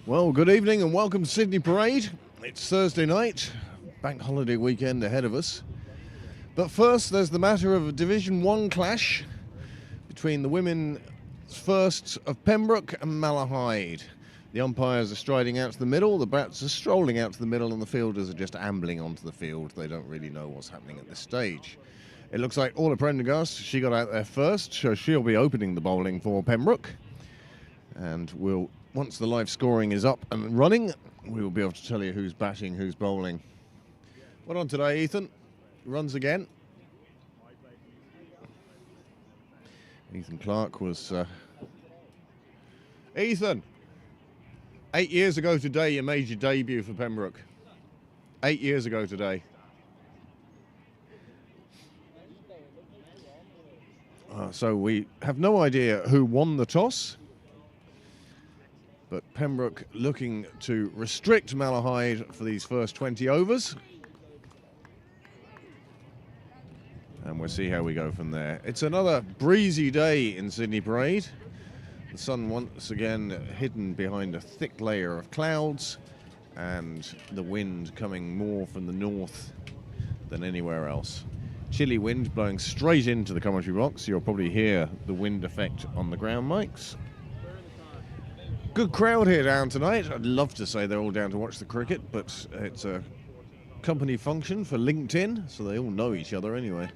Well, good evening and welcome to Sydney Parade. It's Thursday night, bank holiday weekend ahead of us. But first, there's the matter of a Division 1 clash between the women's firsts of Pembroke and Malahide. The umpires are striding out to the middle, the bats are strolling out to the middle, and the fielders are just ambling onto the field. They don't really know what's happening at this stage. It looks like Orla Prendergast, she got out there first, so she'll be opening the bowling for Pembroke. And once the live scoring is up and running, we will be able to tell you who's batting, who's bowling. What on today, Ethan? Runs again. Ethan Clark was... Ethan! 8 years ago today, you made your debut for Pembroke. 8 years ago today. So we have no idea who won the toss. But Pembroke looking to restrict Malahide for these first 20 overs. And we'll see how we go from there. It's another breezy day in Sydney Parade. The sun once again hidden behind a thick layer of clouds, and the wind coming more from the north than anywhere else. Chilly wind blowing straight into the commentary box. You'll probably hear the wind effect on the ground mics. Good crowd here down tonight. I'd love to say they're all down to watch the cricket, but it's a company function for LinkedIn, so they all know each other anyway.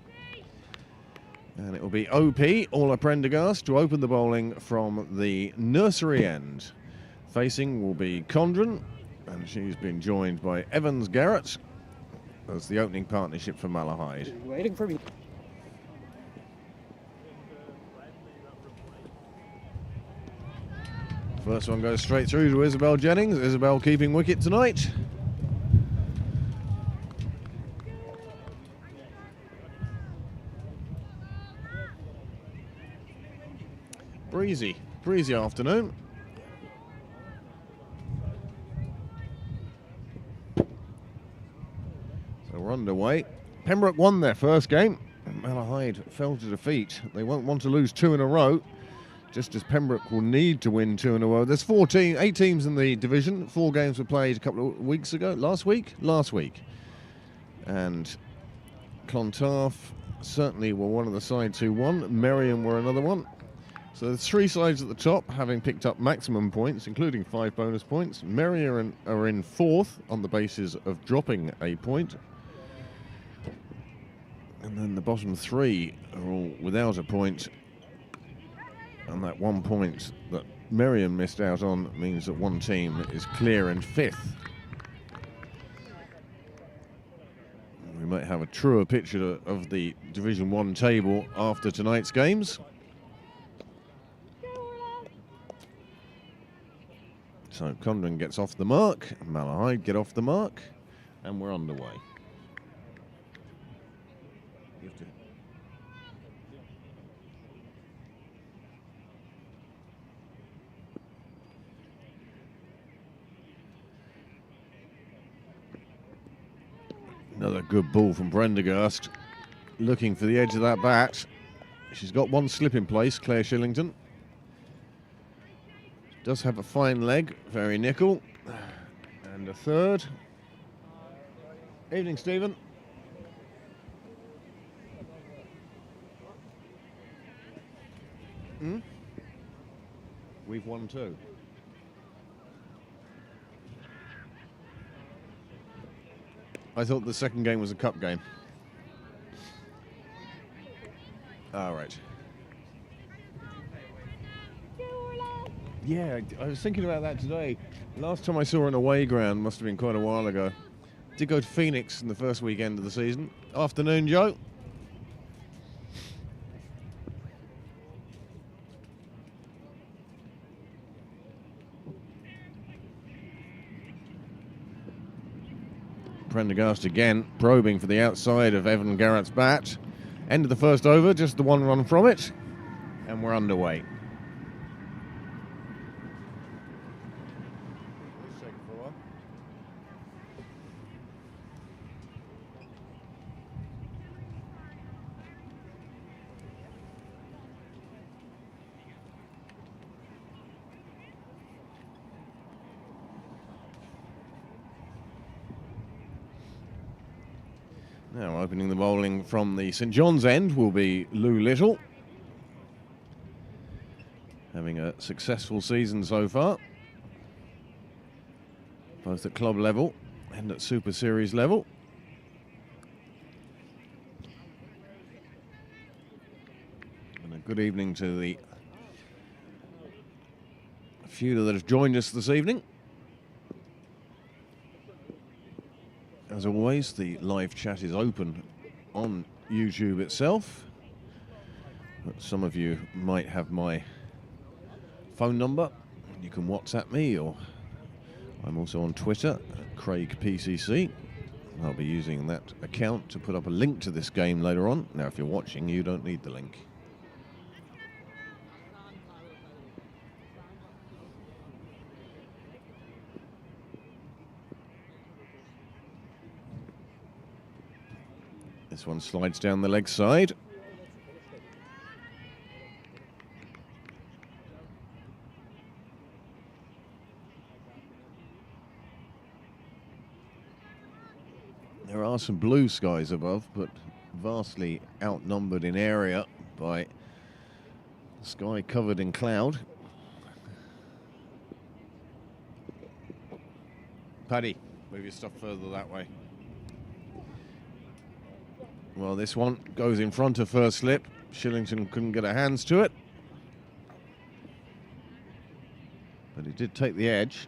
And it will be OP, Orla Prendergast, to open the bowling from the nursery end. Facing will be Condren, and she's been joined by Evans Garrett as the opening partnership for Malahide. Waiting for me. First one goes straight through to Isabel Jennings. Isabel keeping wicket tonight. Breezy afternoon. So we're underway. Pembroke won their first game. Malahide fell to defeat. They won't want to lose two in a row, just as Pembroke will need to win two in a row. There's 8 teams in the division. 4 games were played a couple of weeks ago. Last week. And Clontarf certainly were one of the sides who won. Merriam were another one. So there's 3 sides at the top, having picked up maximum points, including 5 bonus points. Merriam are in 4th on the basis of dropping a point. And then the bottom 3 are all without a point. And that 1 point that Merriam missed out on means that one team is clear in 5th. We might have a truer picture of the Division 1 table after tonight's games. So Condon gets off the mark, Malahide get off the mark, and we're underway. Another good ball from Prendergast, looking for the edge of that bat. She's got one slip in place, Claire Shillington. Does have a fine leg, very nickel. And a third. Evening, Stephen. We've won 2. I thought the second game was a cup game. All right. Yeah, I was thinking about that today. Last time I saw an away ground must have been quite a while ago. Did go to Phoenix in the first weekend of the season. Afternoon, Joe. Prendergast again probing for the outside of Evan Garrett's bat. End of the first over, just the one run from it, and we're underway. Now opening the bowling from the St John's end will be Lou Little. Having a successful season so far, both at club level and at Super Series level. And a good evening to the few that have joined us this evening. As always, the live chat is open on YouTube itself. But some of you might have my phone number. You can WhatsApp me, or I'm also on Twitter at CraigPCC. I'll be using that account to put up a link to this game later on. Now, if you're watching, you don't need the link. This one slides down the leg side. There are some blue skies above, but vastly outnumbered in area by sky covered in cloud. Paddy, move your stuff further that way. Well, this one goes in front of first slip. Shillington couldn't get her hands to it, but he did take the edge.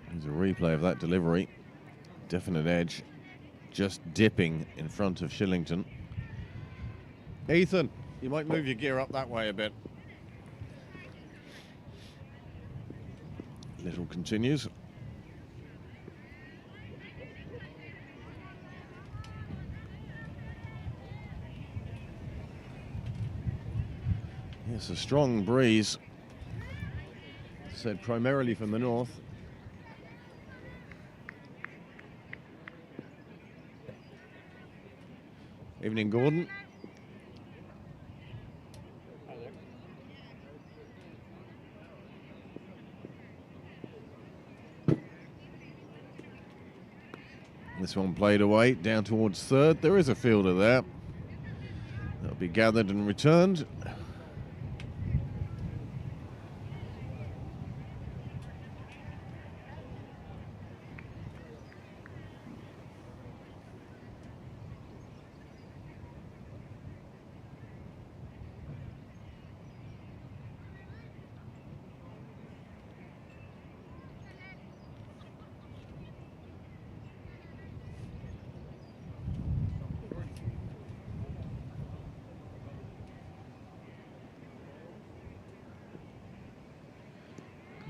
There's a replay of that delivery. Definite edge, just dipping in front of Shillington. Ethan, you might move your gear up that way a bit. Little continues. Yes, a strong breeze, said primarily from the north. Evening, Gordon. This one played away down towards third. There is a fielder there. That'll be gathered and returned.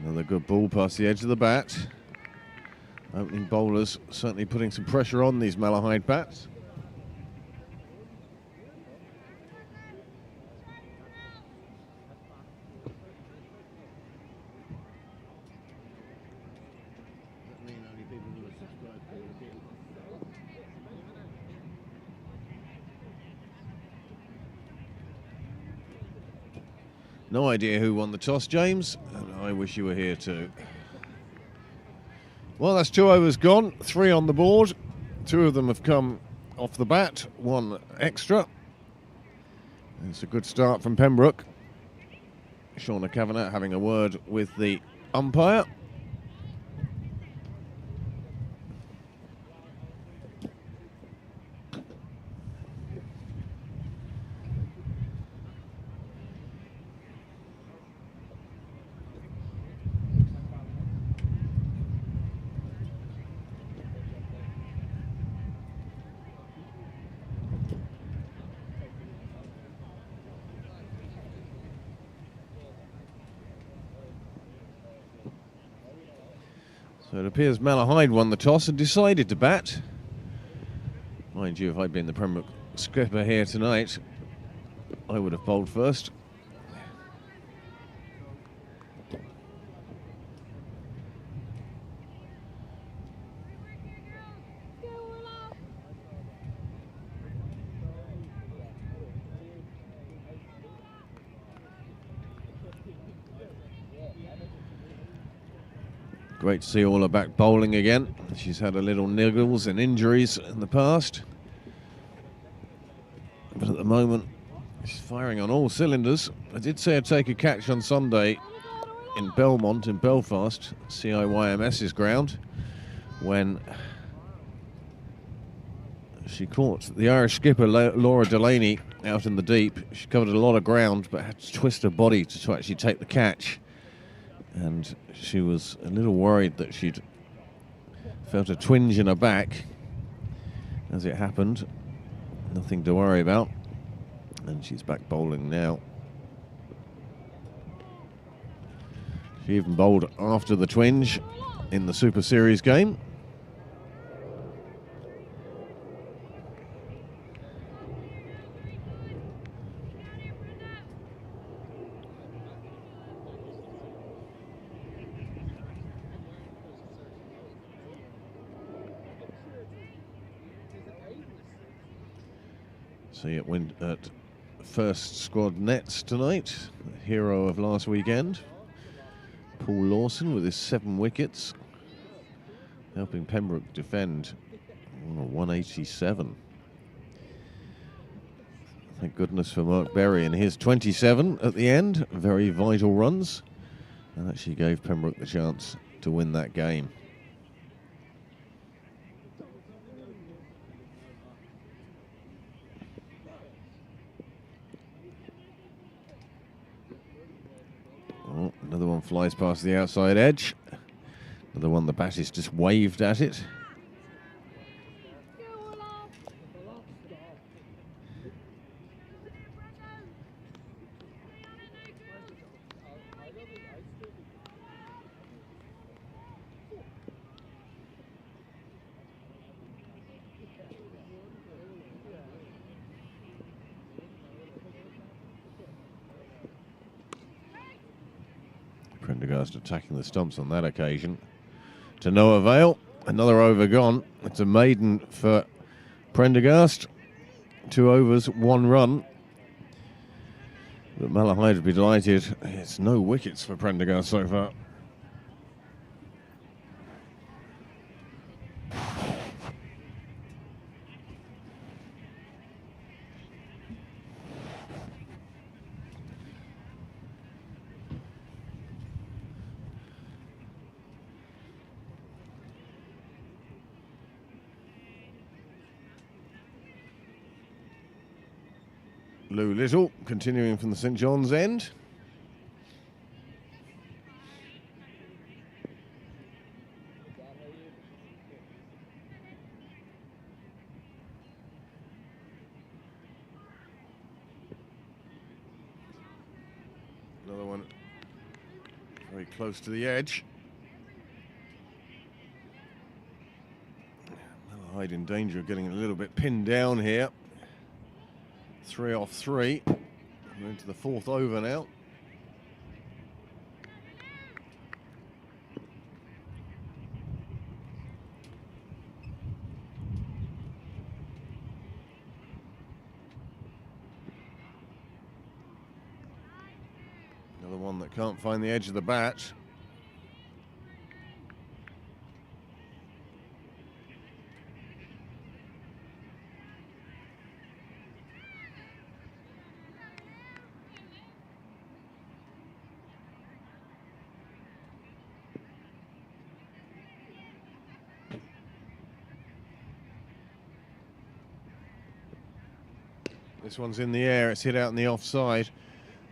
Another good ball past the edge of the bat. Opening bowlers certainly putting some pressure on these Malahide bats. No idea who won the toss, James, and I wish you were here too. Well, that's 2 overs gone, 3 on the board. 2 of them have come off the bat, 1 extra. It's a good start from Pembroke. Shauna Kavanagh having a word with the umpire. So it appears Malahide won the toss and decided to bat. Mind you, if I'd been the Pembroke skipper here tonight, I would have bowled first. Great to see Ola back bowling again. She's had a little niggles and injuries in the past, but at the moment she's firing on all cylinders. I did see her take a catch on Sunday in Belmont in Belfast, CIYMS's ground, when she caught the Irish skipper Laura Delaney out in the deep. She covered a lot of ground but had to twist her body to actually take the catch. And she was a little worried that she'd felt a twinge in her back. As it happened, nothing to worry about. And she's back bowling now. She even bowled after the twinge in the Super Series game. See it went at first squad nets tonight. The hero of last weekend, Paul Lawson, with his 7 wickets, helping Pembroke defend 187. Thank goodness for Mark Berry and his 27 at the end. Very vital runs, and actually gave Pembroke the chance to win that game. Oh, another one flies past the outside edge. Another one, the bat is just waved at it. Prendergast attacking the stumps on that occasion. To no avail. Another over gone. It's a maiden for Prendergast. 2 overs, 1 run. But Malahide would be delighted. It's no wickets for Prendergast so far. Lou Little continuing from the St John's end. Another one very close to the edge. Malahide in danger of getting a little bit pinned down here. 3 off 3. We're into the 4th over now. Another one that can't find the edge of the bat. This one's in the air, it's hit out in the offside.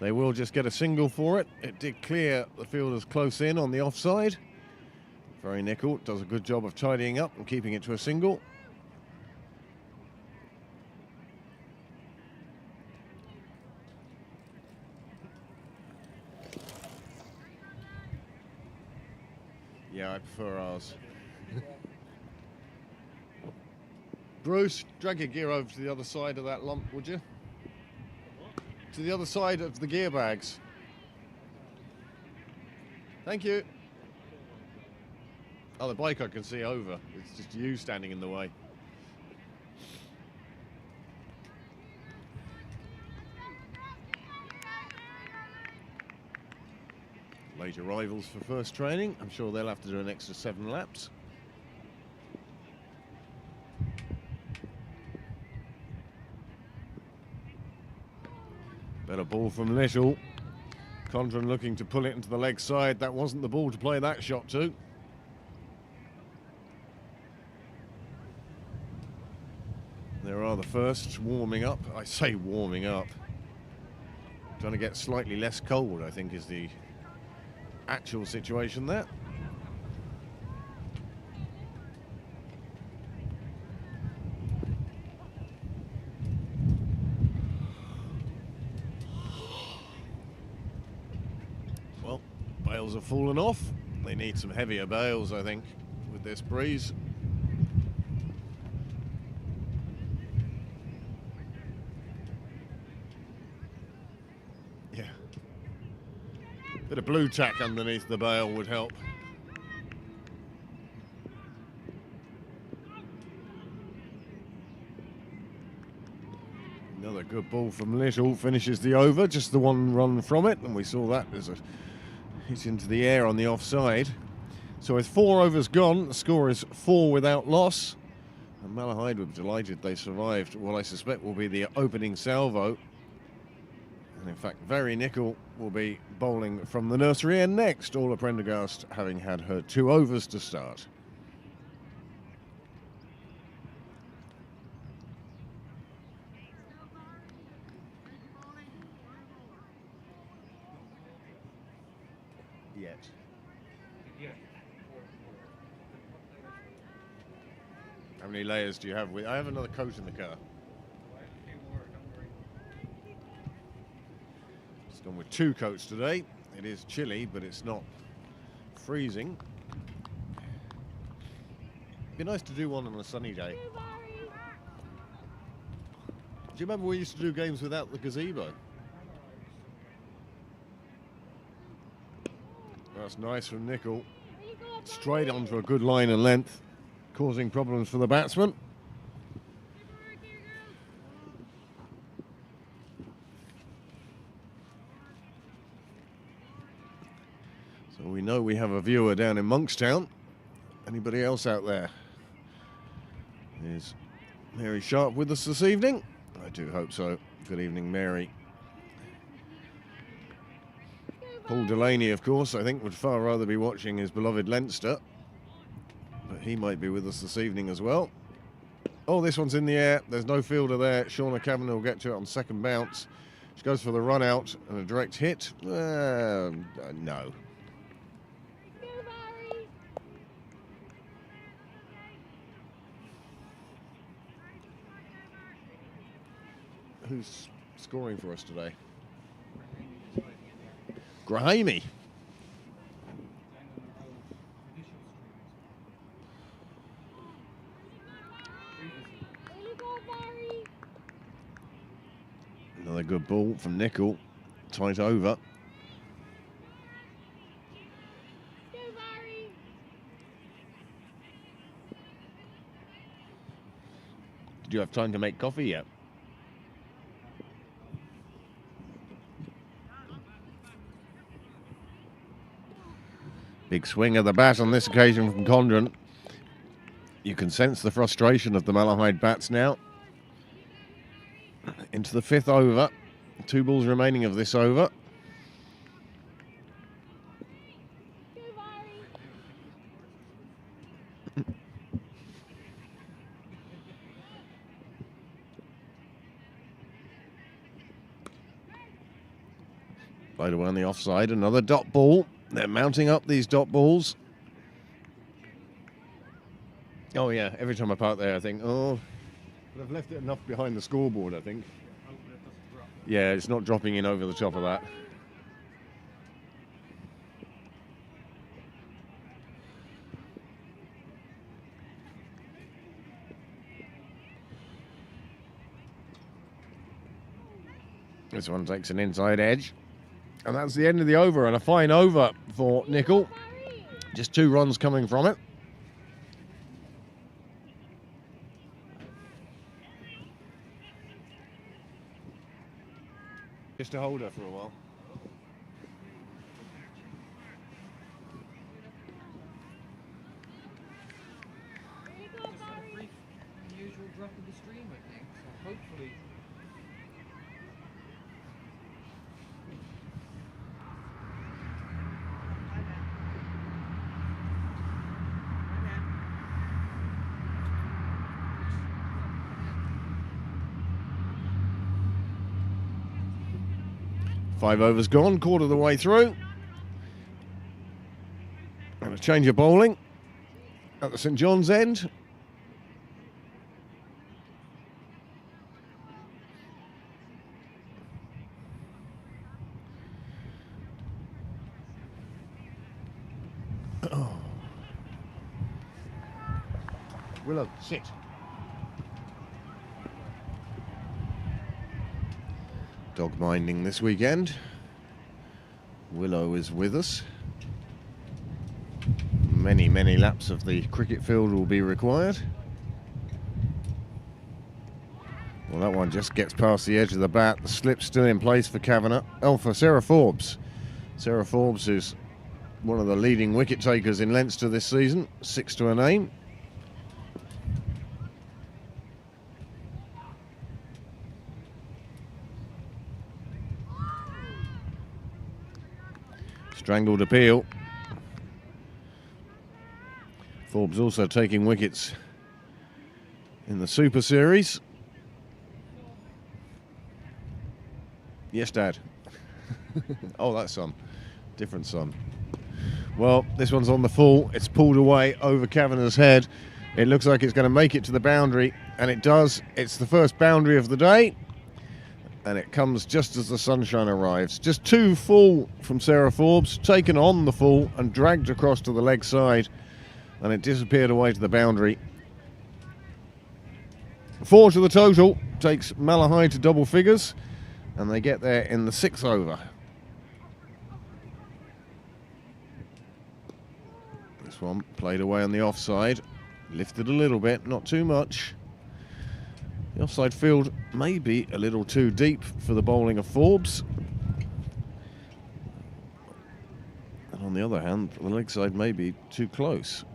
They will just get a single for it. It did clear the fielders close in on the offside. Very nickel, does a good job of tidying up and keeping it to a single. Yeah, I prefer ours. Bruce, drag your gear over to the other side of that lump, would you? To the other side of the gear bags. Thank you. Oh, the bike I can see over. It's just you standing in the way. Late arrivals for first training. I'm sure they'll have to do an extra 7 laps. Better ball from Little. Condren looking to pull it into the leg side. That wasn't the ball to play that shot to. There are the firsts warming up. I say warming up. Trying to get slightly less cold, I think, is the actual situation there. Well, bales have fallen off. They need some heavier bales, I think, with this breeze. Yeah. Bit of blue tack underneath the bale would help. Another good ball from Little, finishes the over, just the one run from it, and we saw that as a hit into the air on the offside. So with 4 overs gone, the score is 4 without loss, and Malahide were delighted they survived what I suspect will be the opening salvo. And in fact, Very Nickel will be bowling from the nursery end next, Orla Prendergast having had her 2 overs to start. Yet. How many layers do you have? I have another coat in the car. It's gone with 2 coats today. It is chilly, but it's not freezing. Be nice to do one on a sunny day. Do you remember we used to do games without the gazebo? That's nice from Nickel. Straight onto a good line and length, causing problems for the batsman. So we know we have a viewer down in Monkstown. Anybody else out there? Is Mary Sharp with us this evening? I do hope so. Good evening, Mary. Paul Delaney, of course, I think would far rather be watching his beloved Leinster, but he might be with us this evening as well. Oh, this one's in the air. There's no fielder there. Shauna Kavanagh will get to it on second bounce. She goes for the run out and a direct hit. No. Who's scoring for us today? Grahamy. Another good ball from Nickel. Tight over. Did you have time to make coffee yet? Big swing of the bat on this occasion from Condren. You can sense the frustration of the Malahide bats now. Into the 5th over. 2 balls remaining of this over. Played away on the offside. Another dot ball. They're mounting up these dot balls. Oh yeah, every time I park there I think, oh, but I've left it enough behind the scoreboard, I think. Yeah, it's not dropping in over the top of that. This one takes an inside edge. And that's the end of the over, and a fine over for Nicol. Just 2 runs coming from it. Just to hold her for a while. Unusual drop of the stream, I think. So hopefully. Five overs gone, quarter of the way through. And a change of bowling at the St John's end. Oh. Willow, sit. Dog minding this weekend. Willow is with us. Many, many laps of the cricket field will be required. Well, that one just gets past the edge of the bat. The slip's still in place for Kavanagh. Oh, for Sarah Forbes. Sarah Forbes is one of the leading wicket takers in Leinster this season. 6 to a name. Strangled appeal. Forbes also taking wickets in the Super Series. Yes, Dad. Oh, that son. Different son. Well, this one's on the full. It's pulled away over Kavanagh's head. It looks like it's going to make it to the boundary, and it does. It's the first boundary of the day. And it comes just as the sunshine arrives. Just 2 full from Sarah Forbes, taken on the full and dragged across to the leg side, and it disappeared away to the boundary. 4 to the total, takes Malahide to double figures, and they get there in the 6th over. This one played away on the offside, lifted a little bit, not too much. The offside field may be a little too deep for the bowling of Forbes. And on the other hand, the leg side may be too close.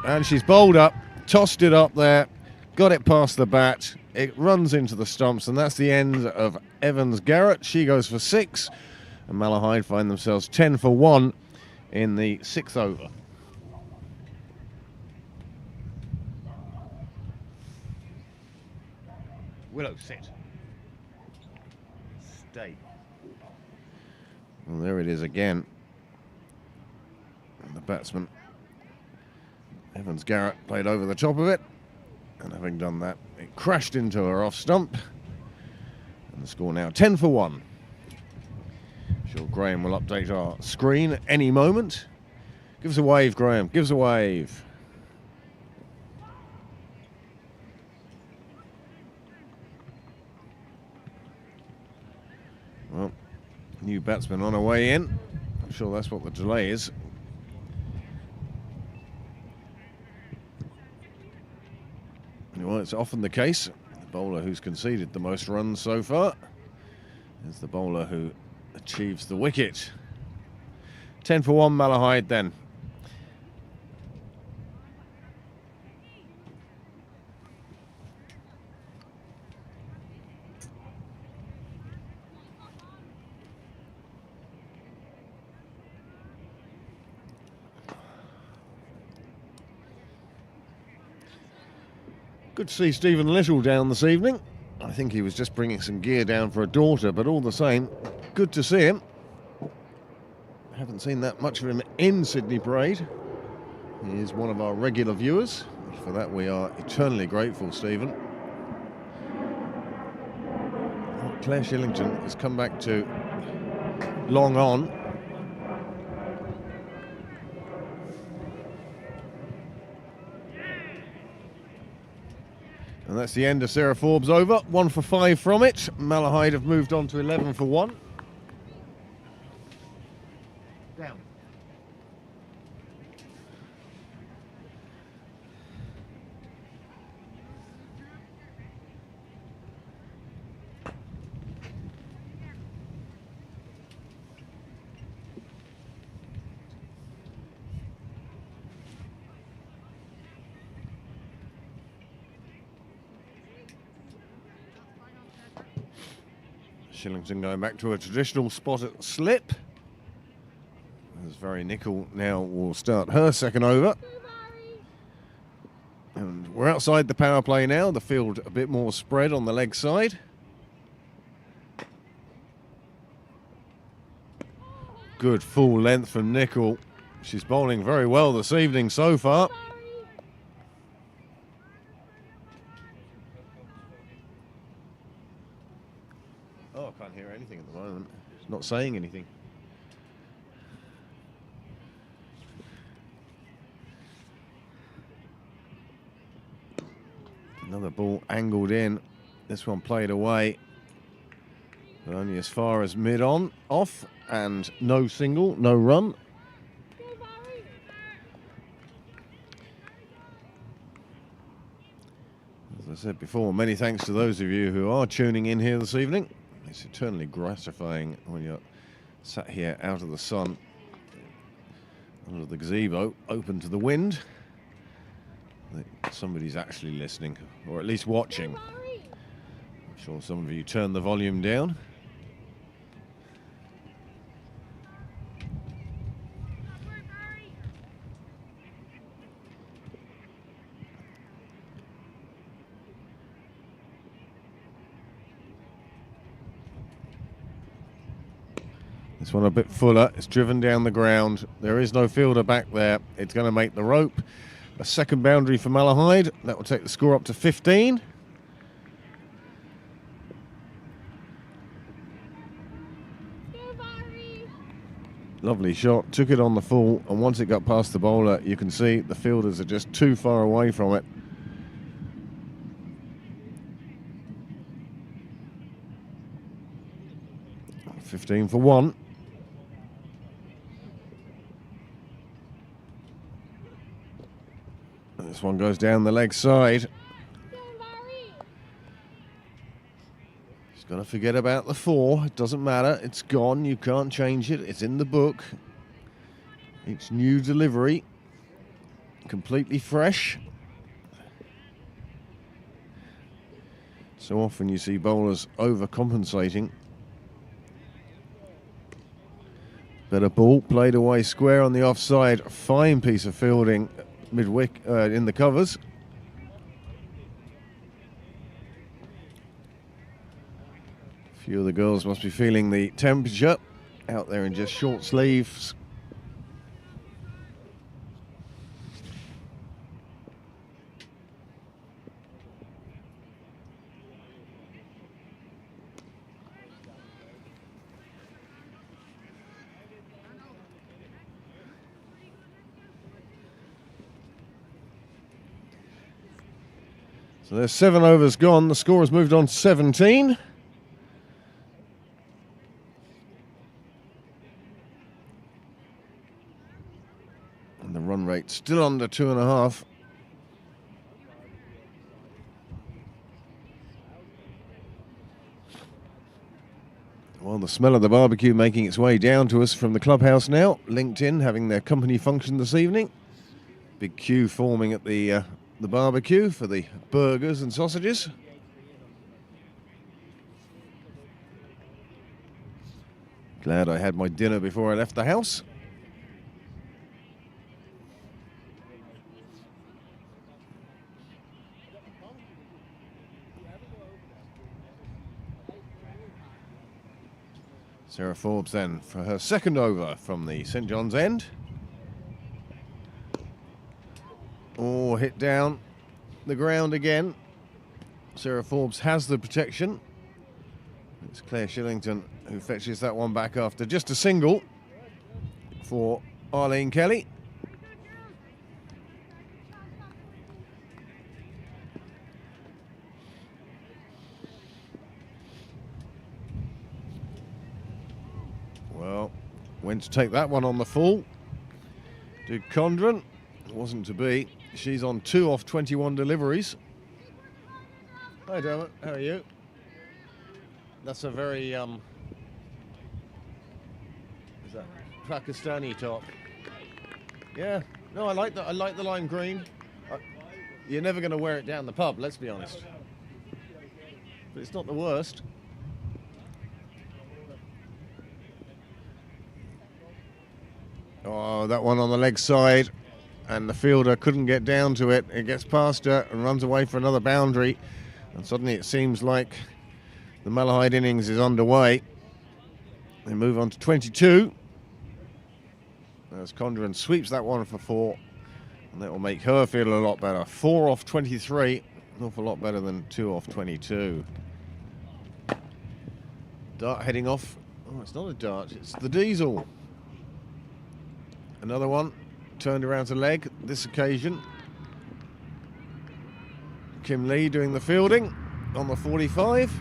And she's bowled up, tossed it up there, got it past the bat. It runs into the stumps, and that's the end of Evans-Garrett. She goes for 6, and Malahide find themselves 10 for 1 in the 6th over. Willow, sit. Stay. Well, there it is again. And the batsman, Evans-Garrett, played over the top of it. And having done that, it crashed into her off stump. And the score now 10 for 1. Sure, Graham will update our screen at any moment. Give us a wave, Graham. Give us a wave. Well, new batsman on her way in. I'm sure that's what the delay is. Well, it's often the case. The bowler who's conceded the most runs so far is the bowler who achieves the wicket. 10 for 1 Malahide then. Good to see Stephen Little down this evening. I think he was just bringing some gear down for a daughter, but all the same, good to see him. I haven't seen that much of him in Sydney Parade. He is one of our regular viewers. For that we are eternally grateful, Stephen. Claire Shillington has come back to long on. And that's the end of Sarah Forbes' over. 1 for 5 from it. Malahide have moved on to 11 for 1. Down. Shillington going back to a traditional spot at slip. As Very Nickel now will start her second over. And we're outside the power play now. The field a bit more spread on the leg side. Good full length from Nickel. She's bowling very well this evening so far. Oh, I can't hear anything at the moment. It's not saying anything. Another ball angled in. This one played away. But only as far as mid-on, off, and no single, no run. As I said before, many thanks to those of you who are tuning in here this evening. It's eternally gratifying when you're sat here out of the sun, under the gazebo, open to the wind. That somebody's actually listening, or at least watching. I'm sure some of you turned the volume down. This one a bit fuller. It's driven down the ground. There is no fielder back there. It's going to make the rope. A second boundary for Malahide. That will take the score up to 15. Lovely shot. Took it on the full, and once it got past the bowler, you can see the fielders are just too far away from it. $15 for 1. This one goes down the leg side. He's got to forget about the 4. It doesn't matter. It's gone. You can't change it. It's in the book. It's new delivery. Completely fresh. So often you see bowlers overcompensating. Better ball. Played away square on the offside. Fine piece of fielding. Midwick in the covers. A few of the girls must be feeling the temperature out there in just short sleeves. So there's 7 overs gone. The score has moved on to 17. And the run rate still under 2.5. Well, the smell of the barbecue making its way down to us from the clubhouse now. LinkedIn having their company function this evening. Big queue forming at the barbecue for the burgers and sausages. Glad I had my dinner before I left the house. Sarah Forbes then for her second over from the St John's end. Oh, hit down the ground again. Sarah Forbes has the protection. It's Claire Shillington who fetches that one back after just a single for Arlene Kelly. Went to take that one on the full. Did Condren. Wasn't to be. She's on 2 off 21 deliveries. Hi Dermot, how are you? That's a very is that Pakistani top? Yeah. No, I like the lime green. You're never going to wear it down the pub, let's be honest. But it's not the worst. Oh, that one on the leg side, and the fielder couldn't get down to it. It gets past her and runs away for another boundary, and suddenly it seems like the Malahide innings is underway. They move on to 22 as Condren sweeps that one for 4, and that will make her feel a lot better. 4 off 23, an awful lot better than 2 off 22. Dart heading off. Oh, it's not a dart, it's the diesel. Another one turned around to leg this occasion. Kim Lee doing the fielding on the 45.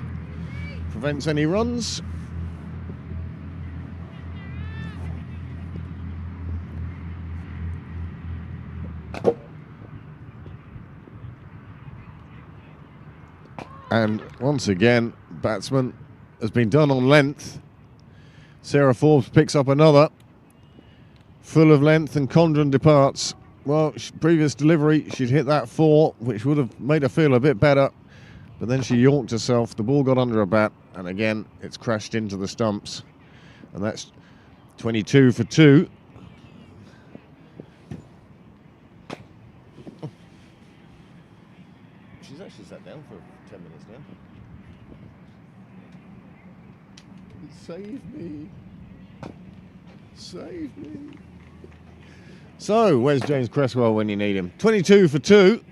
Prevents any runs. And once again, batsman has been done on length. Sarah Forbes picks up another. Full of length, and Condren departs. Well, previous delivery, she'd hit that 4, which would have made her feel a bit better. But then she yorked herself. The ball got under her bat, and again, it's crashed into the stumps. And that's 22 for 2. Oh. She's actually sat down for 10 minutes now. Save me. Save me. So, where's James Cresswell when you need him? 22 for 2.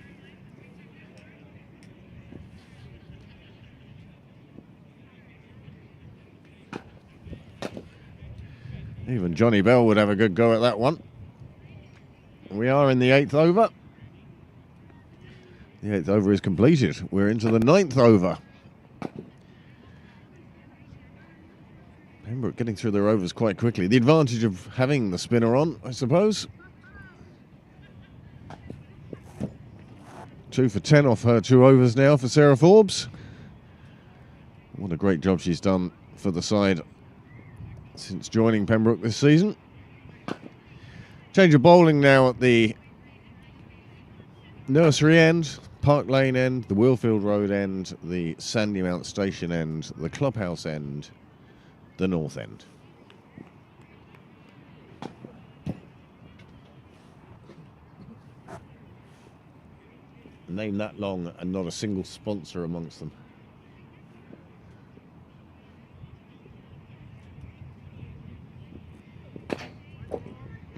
Even Johnny Bell would have a good go at that one. We are in the 8th over. The 8th over is completed. We're into the 9th over. Pembroke getting through their overs quite quickly. The advantage of having the spinner on, I suppose. 2 for 10 off her 2 overs now for Sarah Forbes. What a great job she's done for the side since joining Pembroke this season. Change of bowling now at the nursery end, Park Lane end, the Wheelfield Road end, the Sandymount Station end, the Clubhouse end, the North end. Name that long and not a single sponsor amongst them.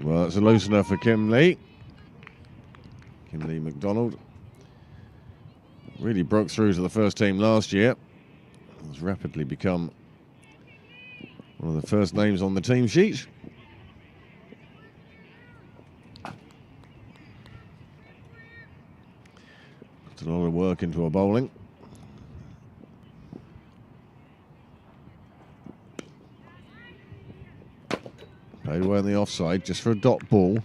Well, it's a loosener for Kim Lee. Kim Lee McDonald really broke through to the first team last year. Has rapidly become one of the first names on the team sheet. Put a lot of work into her bowling. Played away on the offside, just for a dot ball.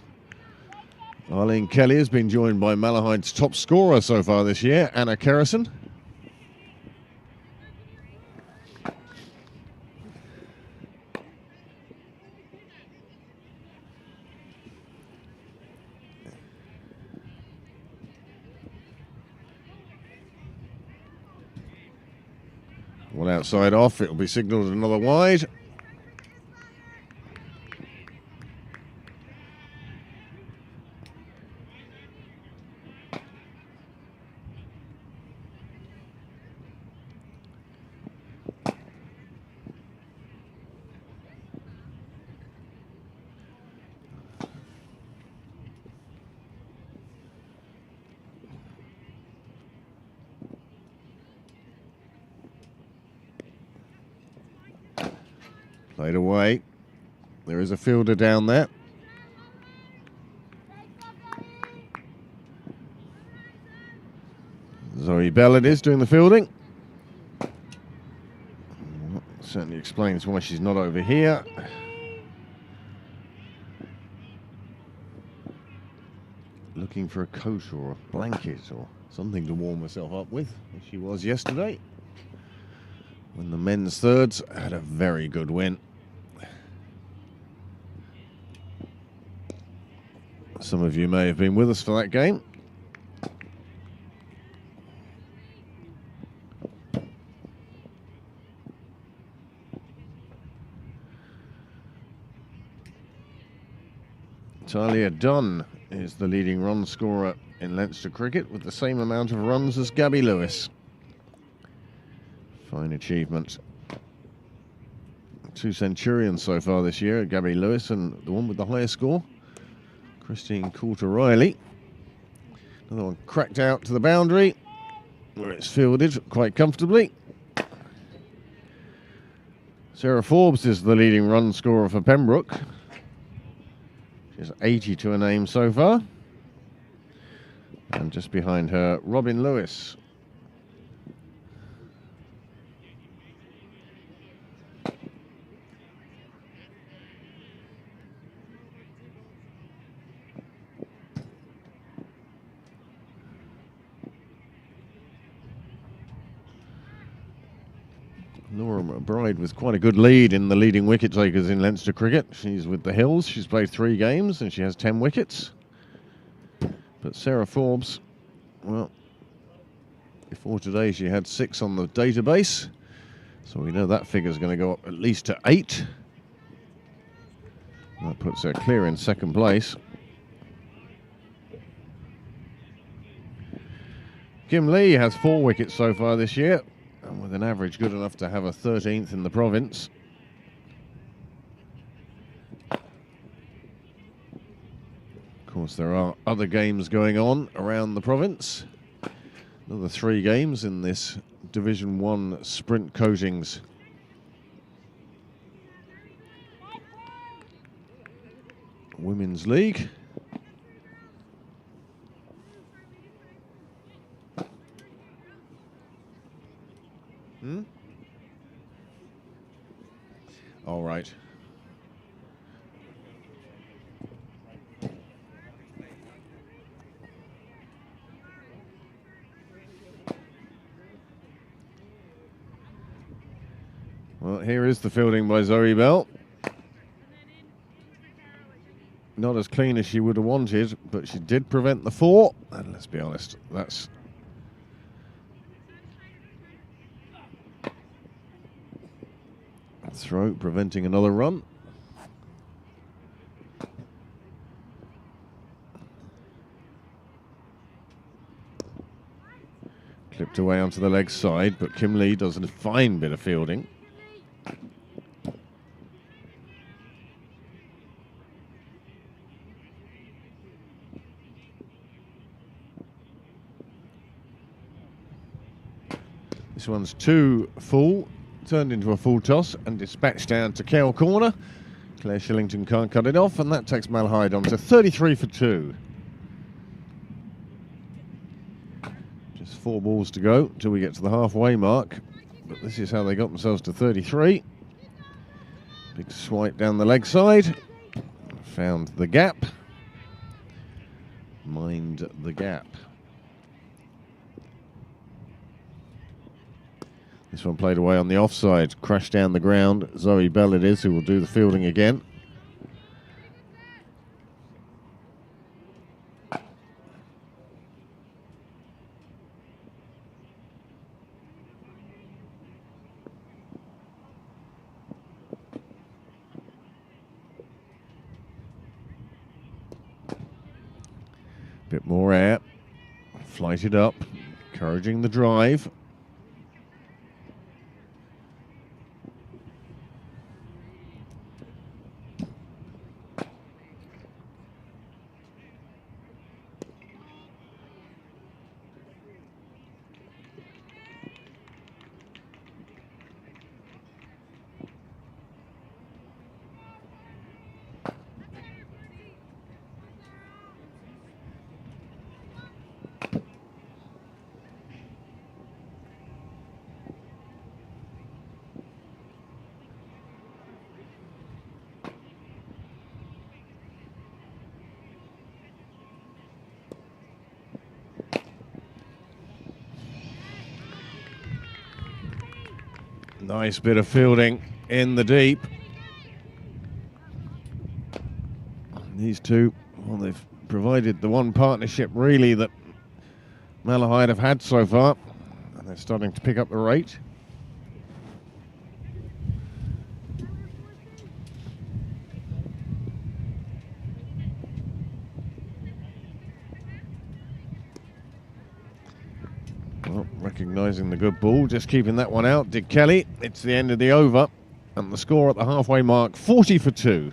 Arlene Kelly has been joined by Malahide's top scorer so far this year, Anna Kerrison. One outside off, it'll be signalled another wide. Played away. There is a fielder down there. Zoe Bell it is doing the fielding. Certainly explains why she's not over here. looking for a coat or a blanket or something to warm herself up with, as she was yesterday, when the men's thirds had a very good win. Some of you may have been with us for that game. Talia Dunn is the leading run scorer in Leinster cricket with the same amount of runs as Gabby Lewis. Fine achievement. 2 centurions so far this year, Gabby Lewis, and the one with the highest score, Christine Coulter-Riley. Another one cracked out to the boundary, where it's fielded quite comfortably. Sarah Forbes is the leading run scorer for Pembroke. She's 80 to her name so far. And just behind her, Robin Lewis. Laura Bride with quite a good lead in the leading wicket takers in Leinster cricket. She's with the Hills. She's played 3 games and she has 10 wickets. But Sarah Forbes, well, before today she had 6 on the database. So we know that figure's going to go up at least to 8. That puts her clear in second place. Kim Lee has 4 wickets so far this year, and with an average good enough to have a 13th in the province. Of course, there are other games going on around the province. Another 3 games in this Division 1 sprint coatings. Women's League. All right. Well, here is the fielding by Zoe Bell. Not as clean as she would have wanted, but she did prevent the 4. And let's be honest, that's throw, preventing another run. Clipped away onto the leg side, but Kim Lee does a fine bit of fielding. This one's too full, turned into a full toss and dispatched down to Kell corner. Claire Shillington can't cut it off, and that takes Malahide on to 33 for 2. Just 4 balls to go till we get to the halfway mark, but this is how they got themselves to 33. Big swipe down the leg side, found the gap, mind the gap. This one played away on the offside, crashed down the ground. Zoe Bell it is who will do the fielding again. Bit more air, flighted up, encouraging the drive. Nice bit of fielding in the deep. These two, well, they've provided the one partnership really that Malahide have had so far, and they're starting to pick up the rate. Well, recognising the good ball, just keeping that one out, did Kelly. It's the end of the over, and the score at the halfway mark, 40 for 2.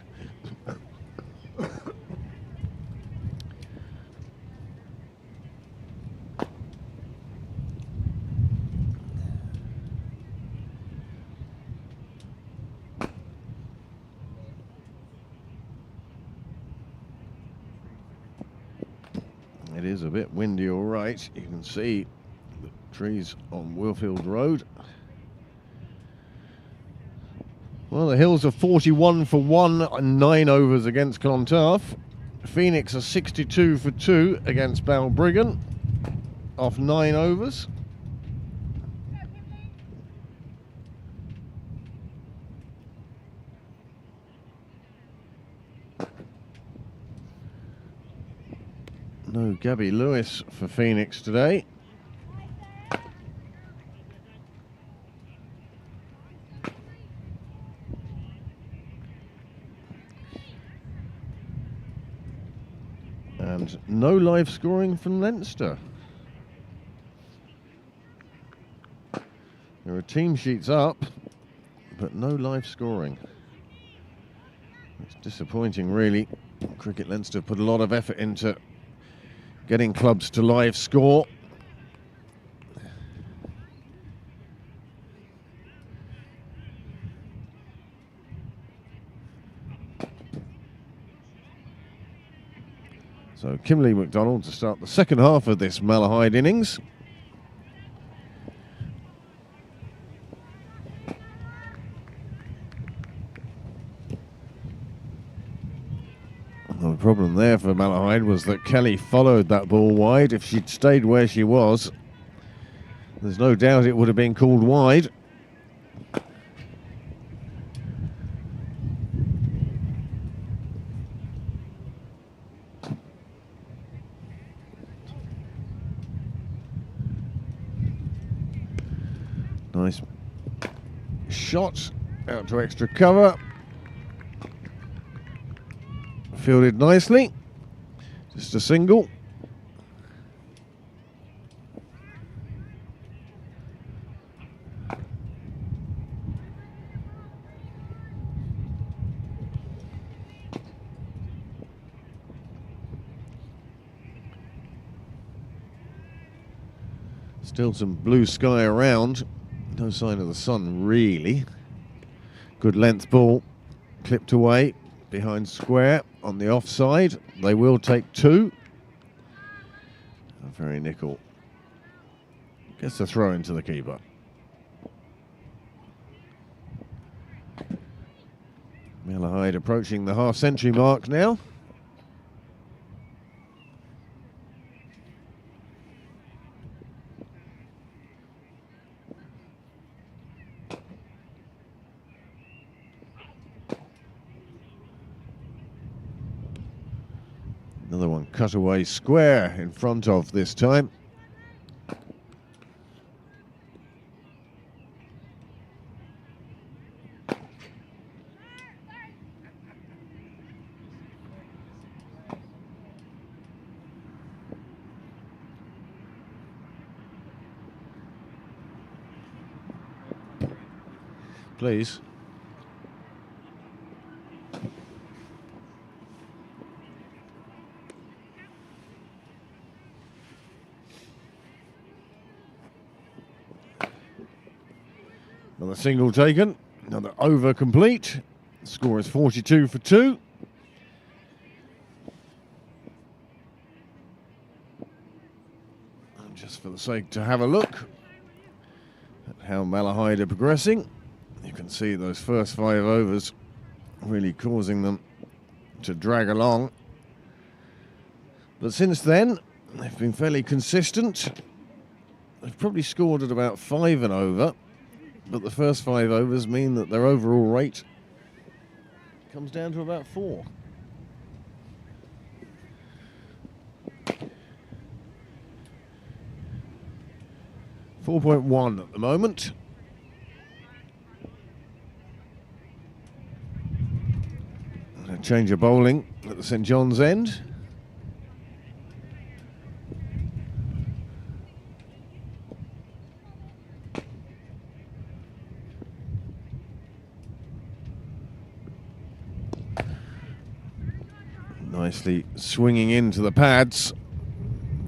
It is a bit windy, all right. You can see the trees on Willfield Road. Well, the Hills are 41 for 1 and 9 overs against Clontarf. Phoenix are 62 for 2 against Balbriggan off 9 overs. No Gabby Lewis for Phoenix today. And no live scoring from Leinster. There are team sheets up, but no live scoring. It's disappointing, really. Cricket Leinster put a lot of effort into getting clubs to live score. So Kimberley McDonald to start the second half of this Malahide innings. The problem there for Malahide was that Kelly followed that ball wide. If she'd stayed where she was, there's no doubt it would have been called wide. Nice shot out to extra cover. Fielded nicely. Just a single. Still some blue sky around. No sign of the sun, really. Good length ball, clipped away behind square on the offside. They will take 2. Very nickel. Gets a throw into the keeper. Malahide approaching the half-century mark now. Another one cut away square in front of this time. Please. Another single taken, another over complete. The score is 42 for 2. And just for the sake to have a look at how Malahide are progressing, you can see those first 5 overs really causing them to drag along. But since then, they've been fairly consistent. They've probably scored at about 5 and over. but the first 5 overs mean that their overall rate comes down to about 4. .1 at the moment. And a change of bowling at the St John's end. Nicely swinging into the pads.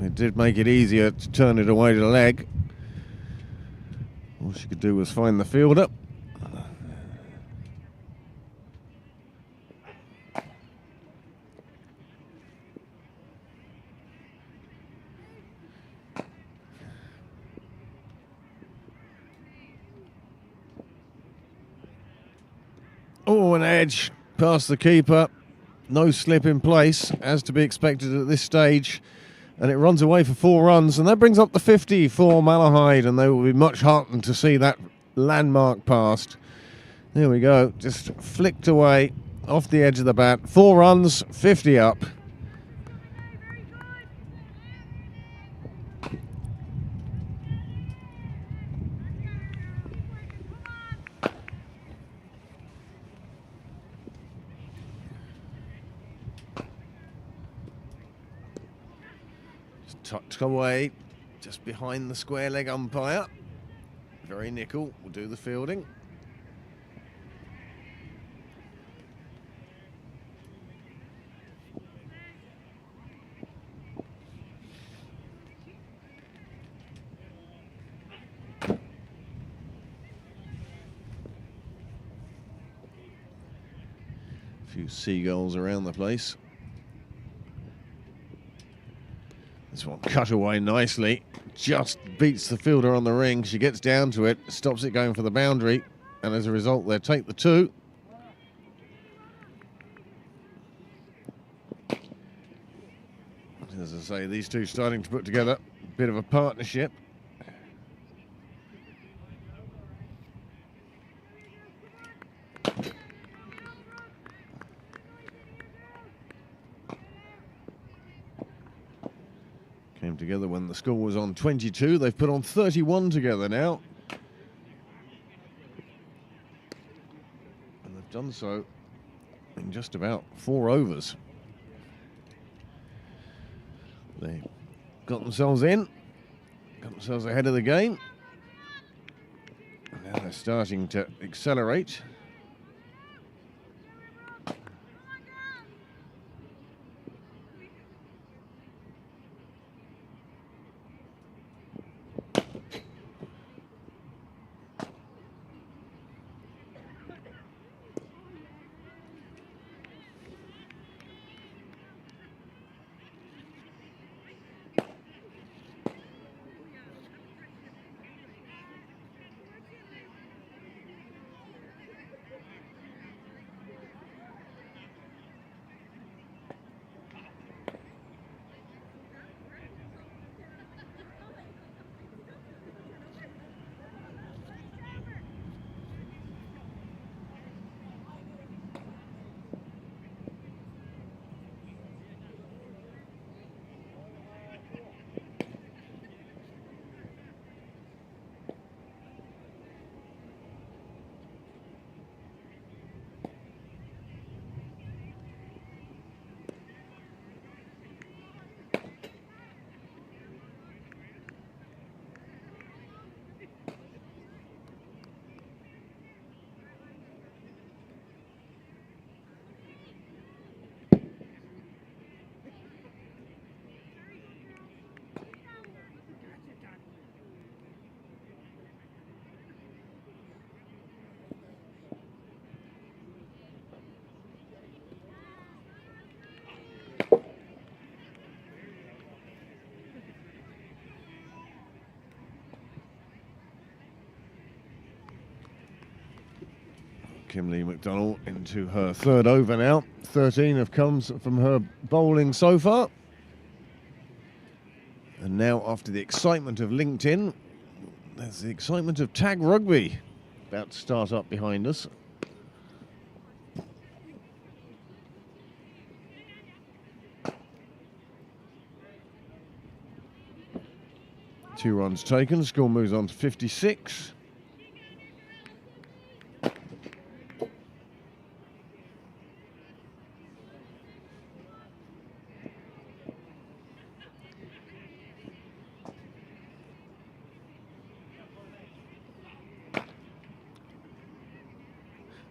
It did make it easier to turn it away to the leg. All she could do was find the fielder. Oh, an edge past the keeper. No slip in place, as to be expected at this stage. And it runs away for 4 runs, and that brings up the 50 for Malahide, and they will be much heartened to see that landmark passed. There we go, just flicked away off the edge of the bat. 4 runs, 50 up. Tucked away just behind the square leg umpire. Very nickel will do the fielding. A few seagulls around the place. This one cut away nicely, just beats the fielder on the ring. She gets down to it, stops it going for the boundary, and as a result they take the 2. As I say, these two starting to put together a bit of a partnership. Came together when the score was on 22. They've put on 31 together now. And they've done so in just about 4 overs. They got themselves in, got themselves ahead of the game. Now they're starting to accelerate. Kimberly McDonald into her 3rd over now. 13 have come from her bowling so far. And now, after the excitement of LinkedIn, there's the excitement of tag rugby. about to start up behind us. Two runs taken, score moves on to 56.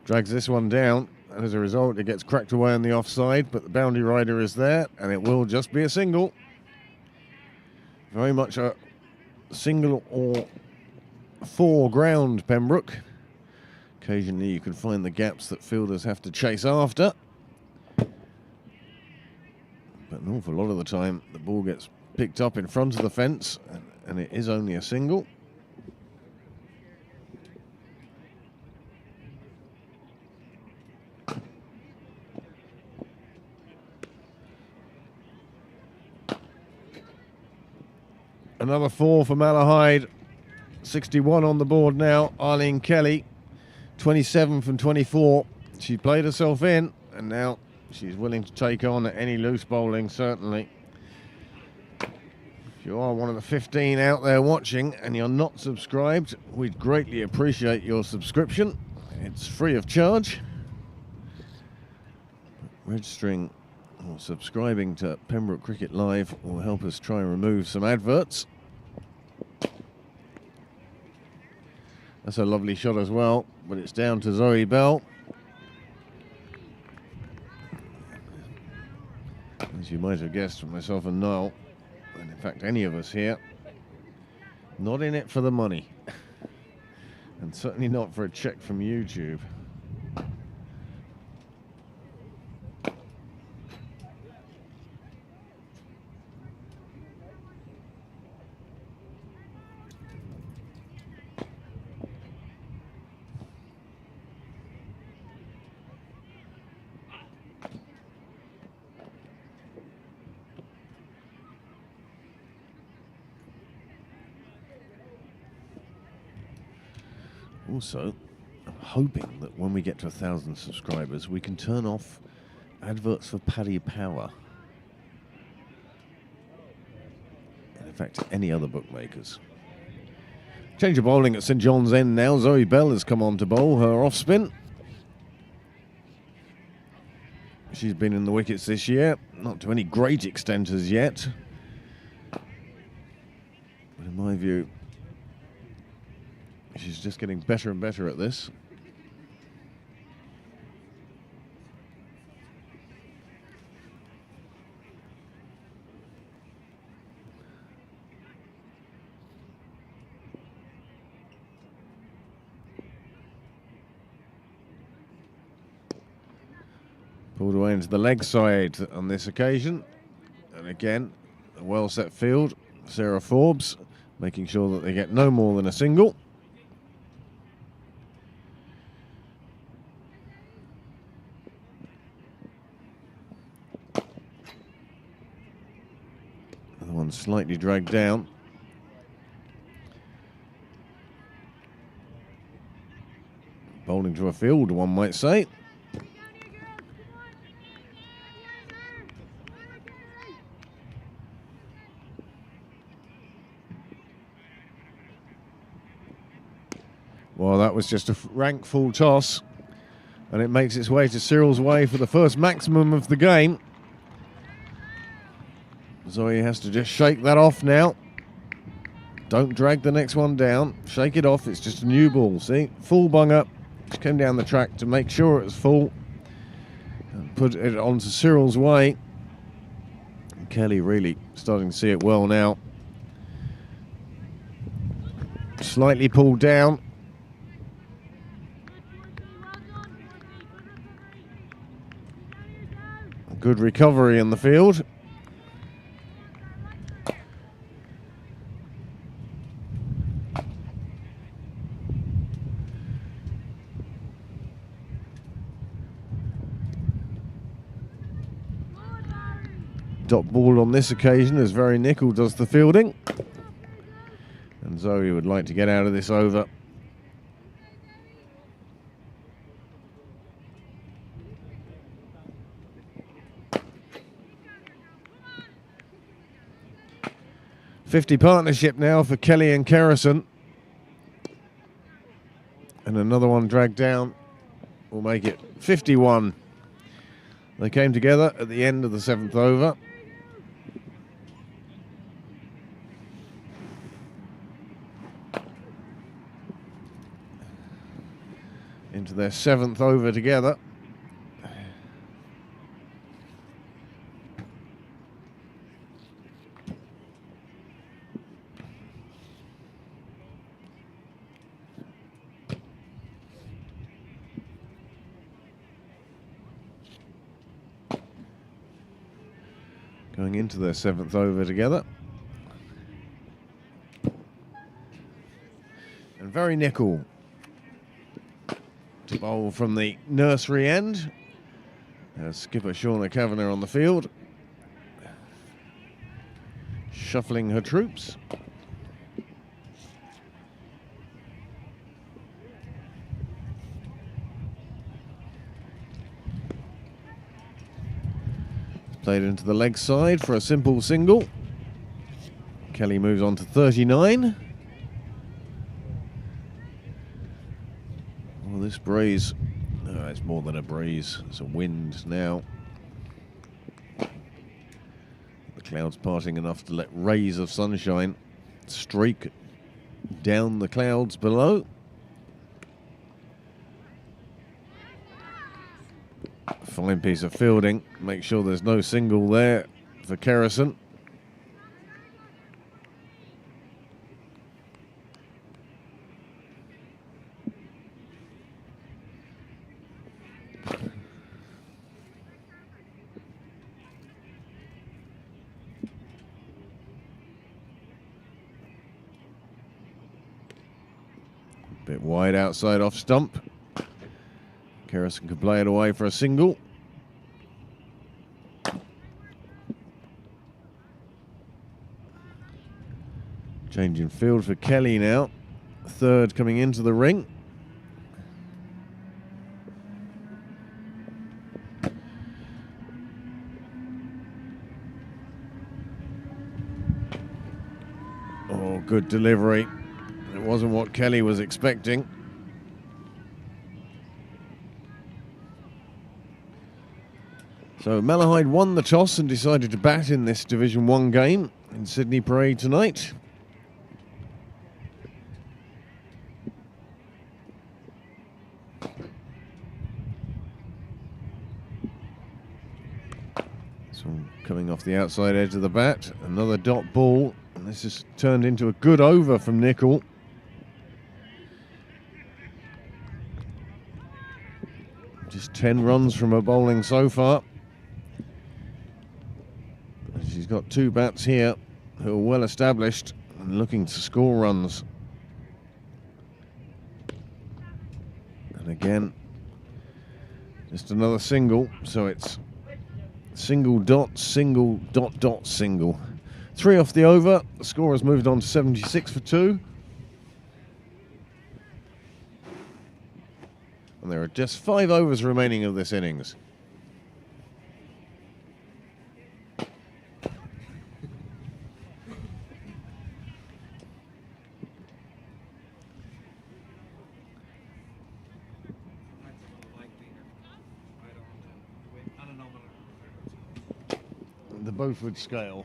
Drags this one down, and as a result it gets cracked away on the offside, but the boundary rider is there, and it will just be a single. Very much a single or foreground Pembroke. Occasionally you can find the gaps that fielders have to chase after, but an awful lot of the time the ball gets picked up in front of the fence, and it is only a single. Another 4 for Malahide. 61 on the board now. Arlene Kelly, 27 from 24. She played herself in, and now she's willing to take on any loose bowling, certainly. If you are one of the 15 out there watching and you're not subscribed, we'd greatly appreciate your subscription. It's free of charge. Registering or subscribing to Pembroke Cricket Live will help us try and remove some adverts. That's a lovely shot as well, but it's down to Zoe Bell. As you might have guessed from myself and Noel, and in fact any of us here, not in it for the money. And certainly not for a check from YouTube. Also, I'm hoping that when we get to 1,000 subscribers, we can turn off adverts for Paddy Power. And in fact, any other bookmakers. Change of bowling at St John's End now. Zoe Bell has come on to bowl her off spin. She's been in the wickets this year, not to any great extent as yet. But in my view, she's just getting better and better at this. Pulled away into the leg side on this occasion. And again, a well-set field. Sarah Forbes making sure that they get no more than a single. The one slightly dragged down. Bowling to a field, one might say. Well, that was just a rank full toss, and it makes its way to Cyril's way for the first maximum of the game. Zoe has to just shake that off now. Don't drag the next one down. Shake it off. It's just a new ball. See? Full bung up. She came down the track to make sure it was full. And put it onto Cyril's way. And Kelly really starting to see it well now. Slightly pulled down. Good recovery in the field. Dot ball on this occasion as Very Nickel does the fielding. And Zoe would like to get out of this over 50 partnership now for Kelly and Kerrison. And another one dragged down will make it 51. They came together at the end of the 7th over. Into their 7th over together. Going into their 7th over together. And very nickel to bowl from the nursery end. Skipper Shauna Kavanagh on the field, shuffling her troops. Played into the leg side for a simple single. Kelly moves on to 39. Well, this breeze, it's more than a breeze, it's a wind now. The clouds parting enough to let rays of sunshine streak down the clouds below. Fine piece of fielding. Make sure there's no single there for Kerrison. Bit wide outside off stump. Kerrison could play it away for a single. Changing field for Kelly now. Third coming into the ring. Oh, good delivery. It wasn't what Kelly was expecting. So Malahide won the toss and decided to bat in this Division 1 game in Sydney Parade tonight. So coming off the outside edge of the bat, another dot ball, and this has turned into a good over from Nicol. Just 10 runs from her bowling so far. She's got two bats here who are well established and looking to score runs. And again, just another single, so it's single dot, single. 3 off the over. The score has moved on to 76 for 2. And there are just 5 overs remaining of this innings. The Beaufort scale.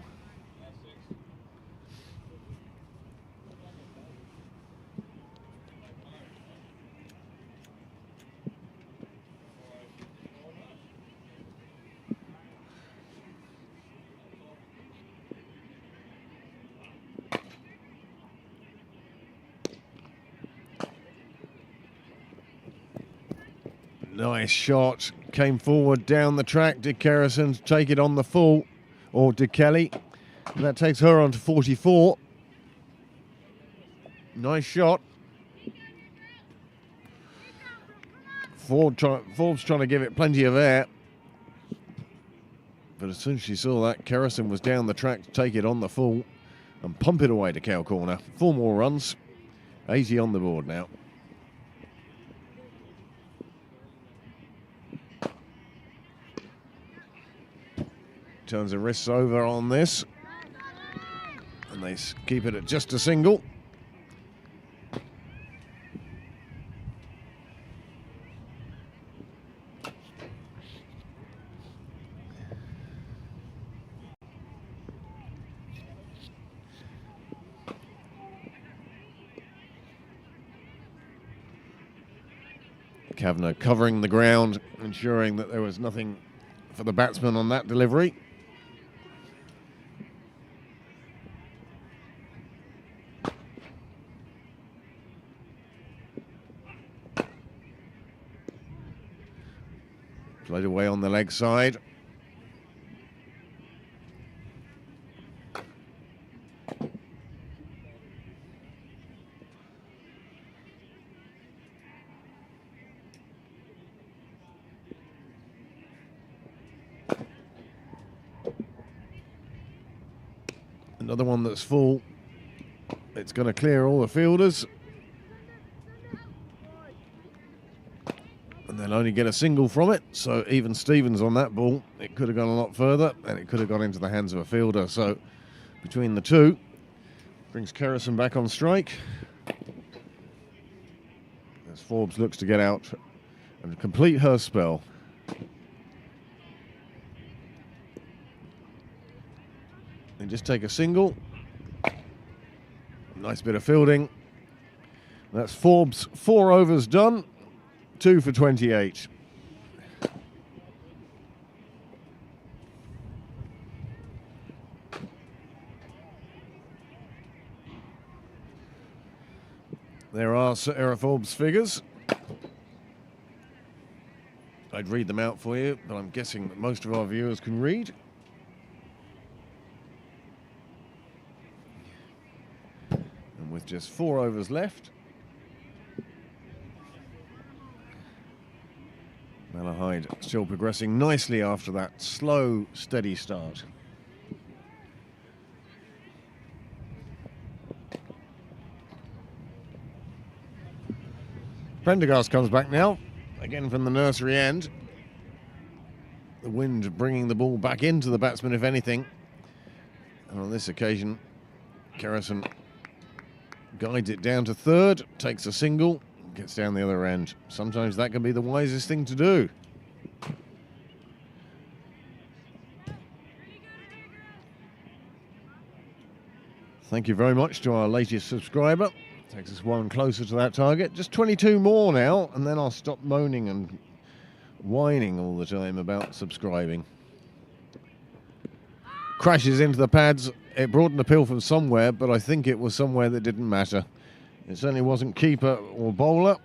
Nice shot. Came forward down the track. Did Kerrison take it on the full? Or did Kelly? And that takes her on to 44. Nice shot. Forbes trying to give it plenty of air. But as soon as she saw that, Kerrison was down the track to take it on the full and pump it away to cow corner. 4 more runs. 80 on the board now. Turns the wrists over on this. And they keep it at just a single. Kavanagh covering the ground, ensuring that there was nothing for the batsman on that delivery. Played away on the leg side. Another one that's full. It's going to clear all the fielders. And they'll only get a single from it. So even Stevens on that ball, it could have gone a lot further and it could have gone into the hands of a fielder. So between the two, brings Kerrison back on strike. As Forbes looks to get out and complete her spell. And just take a single. Nice bit of fielding. That's Forbes, 4 overs done, 2 for 28. There are Sir Era Forbes figures. I'd read them out for you, but I'm guessing that most of our viewers can read. With just 4 overs left, Malahide still progressing nicely after that slow, steady start. Prendergast comes back now, again from the nursery end. The wind bringing the ball back into the batsman, if anything. And on this occasion, Kerrison guides it down to third, takes a single, gets down the other end. Sometimes that can be the wisest thing to do. Thank you very much to our latest subscriber. Takes us one closer to that target. Just 22 more now, and then I'll stop moaning and whining all the time about subscribing. Crashes into the pads. It brought an appeal from somewhere, but I think it was somewhere that didn't matter. It certainly wasn't keeper or bowler.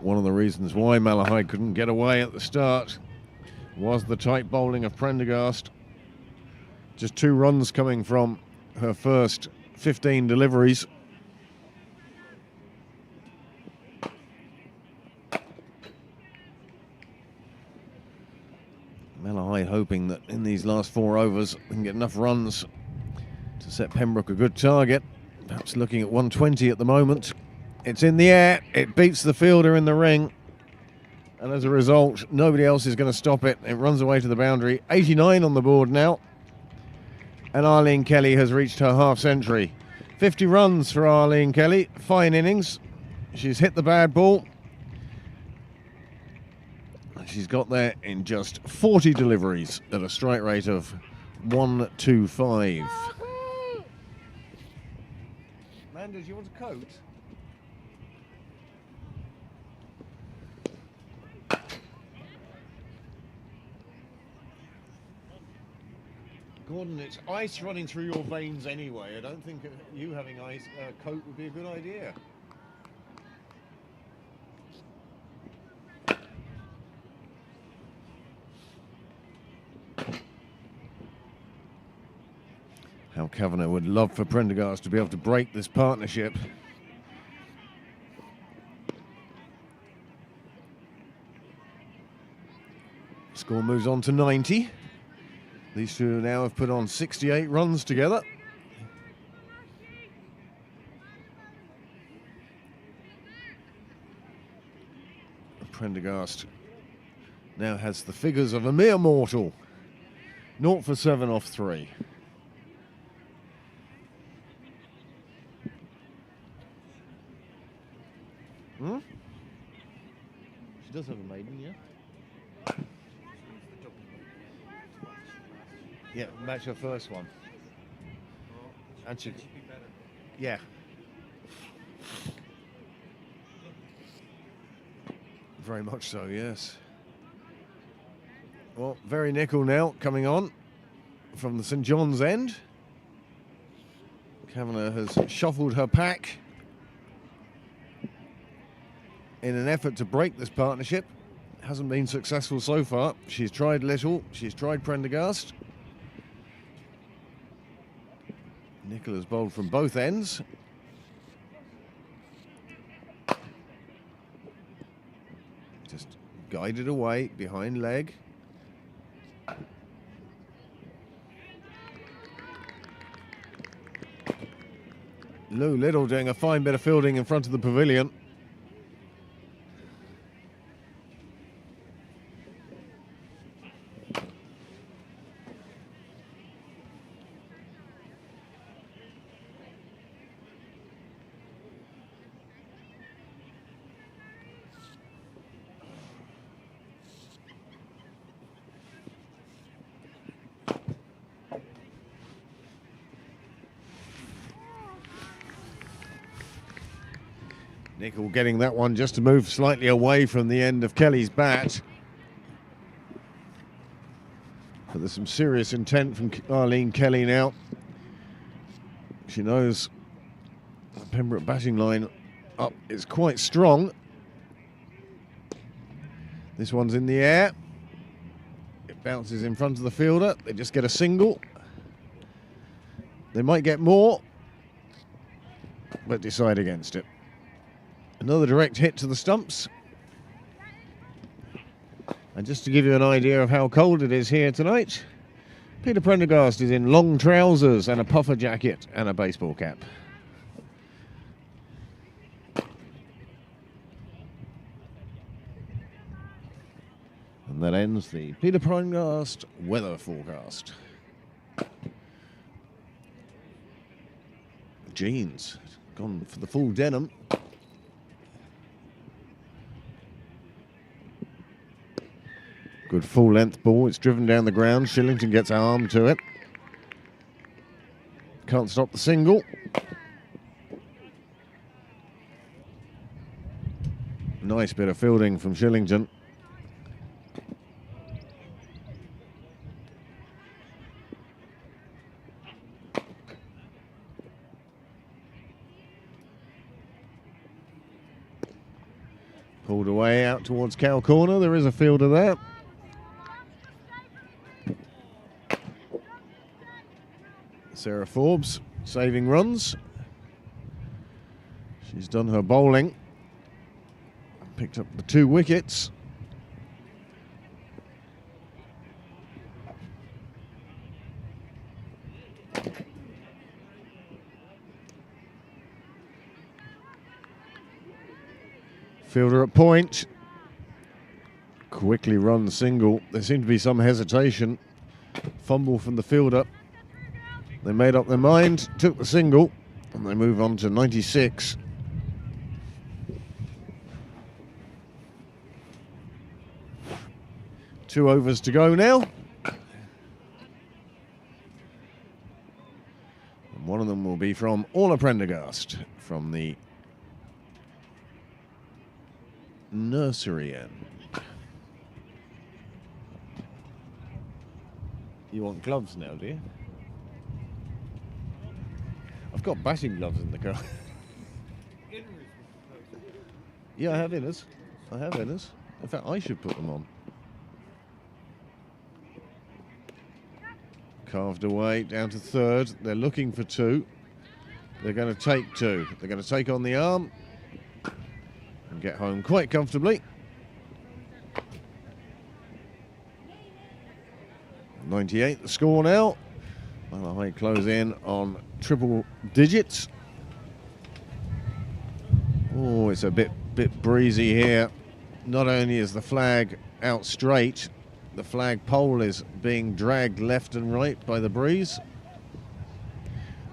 One of the reasons why Malahide couldn't get away at the start was the tight bowling of Prendergast. Just 2 runs coming from her first 15 deliveries. Malahide hoping that in these last 4 overs we can get enough runs to set Pembroke a good target. Perhaps looking at 120 at the moment. It's in the air, it beats the fielder in the ring, and as a result, nobody else is going to stop it. It runs away to the boundary. 89 on the board now, and Arlene Kelly has reached her half century. 50 runs for Arlene Kelly, fine innings. She's hit the bad ball. She's got there in just 40 deliveries at a strike rate of 125. Amanda, do you want a coat? Gordon, it's ice running through your veins anyway. I don't think you having ice coat would be a good idea. How Kavanagh would love for Prendergast to be able to break this partnership. Score moves on to 90. These two now have put on 68 runs together. Prendergast now has the figures of a mere mortal. 0 for 7 off 3. She does have a maiden, yeah? Yeah, match her first one. And she, yeah. Very much so, yes. Well, very nickel now coming on from the St John's end. Kavanagh has shuffled her pack in an effort to break this partnership. Hasn't been successful so far. She's tried Little, she's tried Prendergast. Nickel has bowled from both ends. Just guided away behind leg. Lou Little doing a fine bit of fielding in front of the pavilion. Nickel getting that one just to move slightly away from the end of Kelly's bat. But there's some serious intent from Arlene Kelly now. She knows the Pembroke batting line up is quite strong. This one's in the air. It bounces in front of the fielder. They just get a single. They might get more, but decide against it. Another direct hit to the stumps. And just to give you an idea of how cold it is here tonight, Peter Prendergast is in long trousers and a puffer jacket and a baseball cap. And that ends the Peter Prendergast weather forecast. Jeans, gone for the full denim. Good full length ball, it's driven down the ground. Shillington gets arm to it. Can't stop the single. Nice bit of fielding from Shillington. Pulled away out towards Cow Corner. There is a fielder there. Sarah Forbes saving runs. She's done her bowling. Picked up the 2 wickets. Fielder at point. Quickly run single. There seemed to be some hesitation. Fumble from the fielder. They made up their mind, took the single, and they move on to 96. Two overs to go now. And one of them will be from Orla Prendergast from the nursery end. You want gloves now, do you? I've got batting gloves in the car. Yeah, I have inners. I have inners. In fact, I should put them on. Carved away down to third. They're looking for two. They're going to take two. They're going to take on the arm and get home quite comfortably. 98 the score now. Malahide close in on triple digits. Oh, it's a bit breezy here. Not only is the flag out straight, the flag pole is being dragged left and right by the breeze.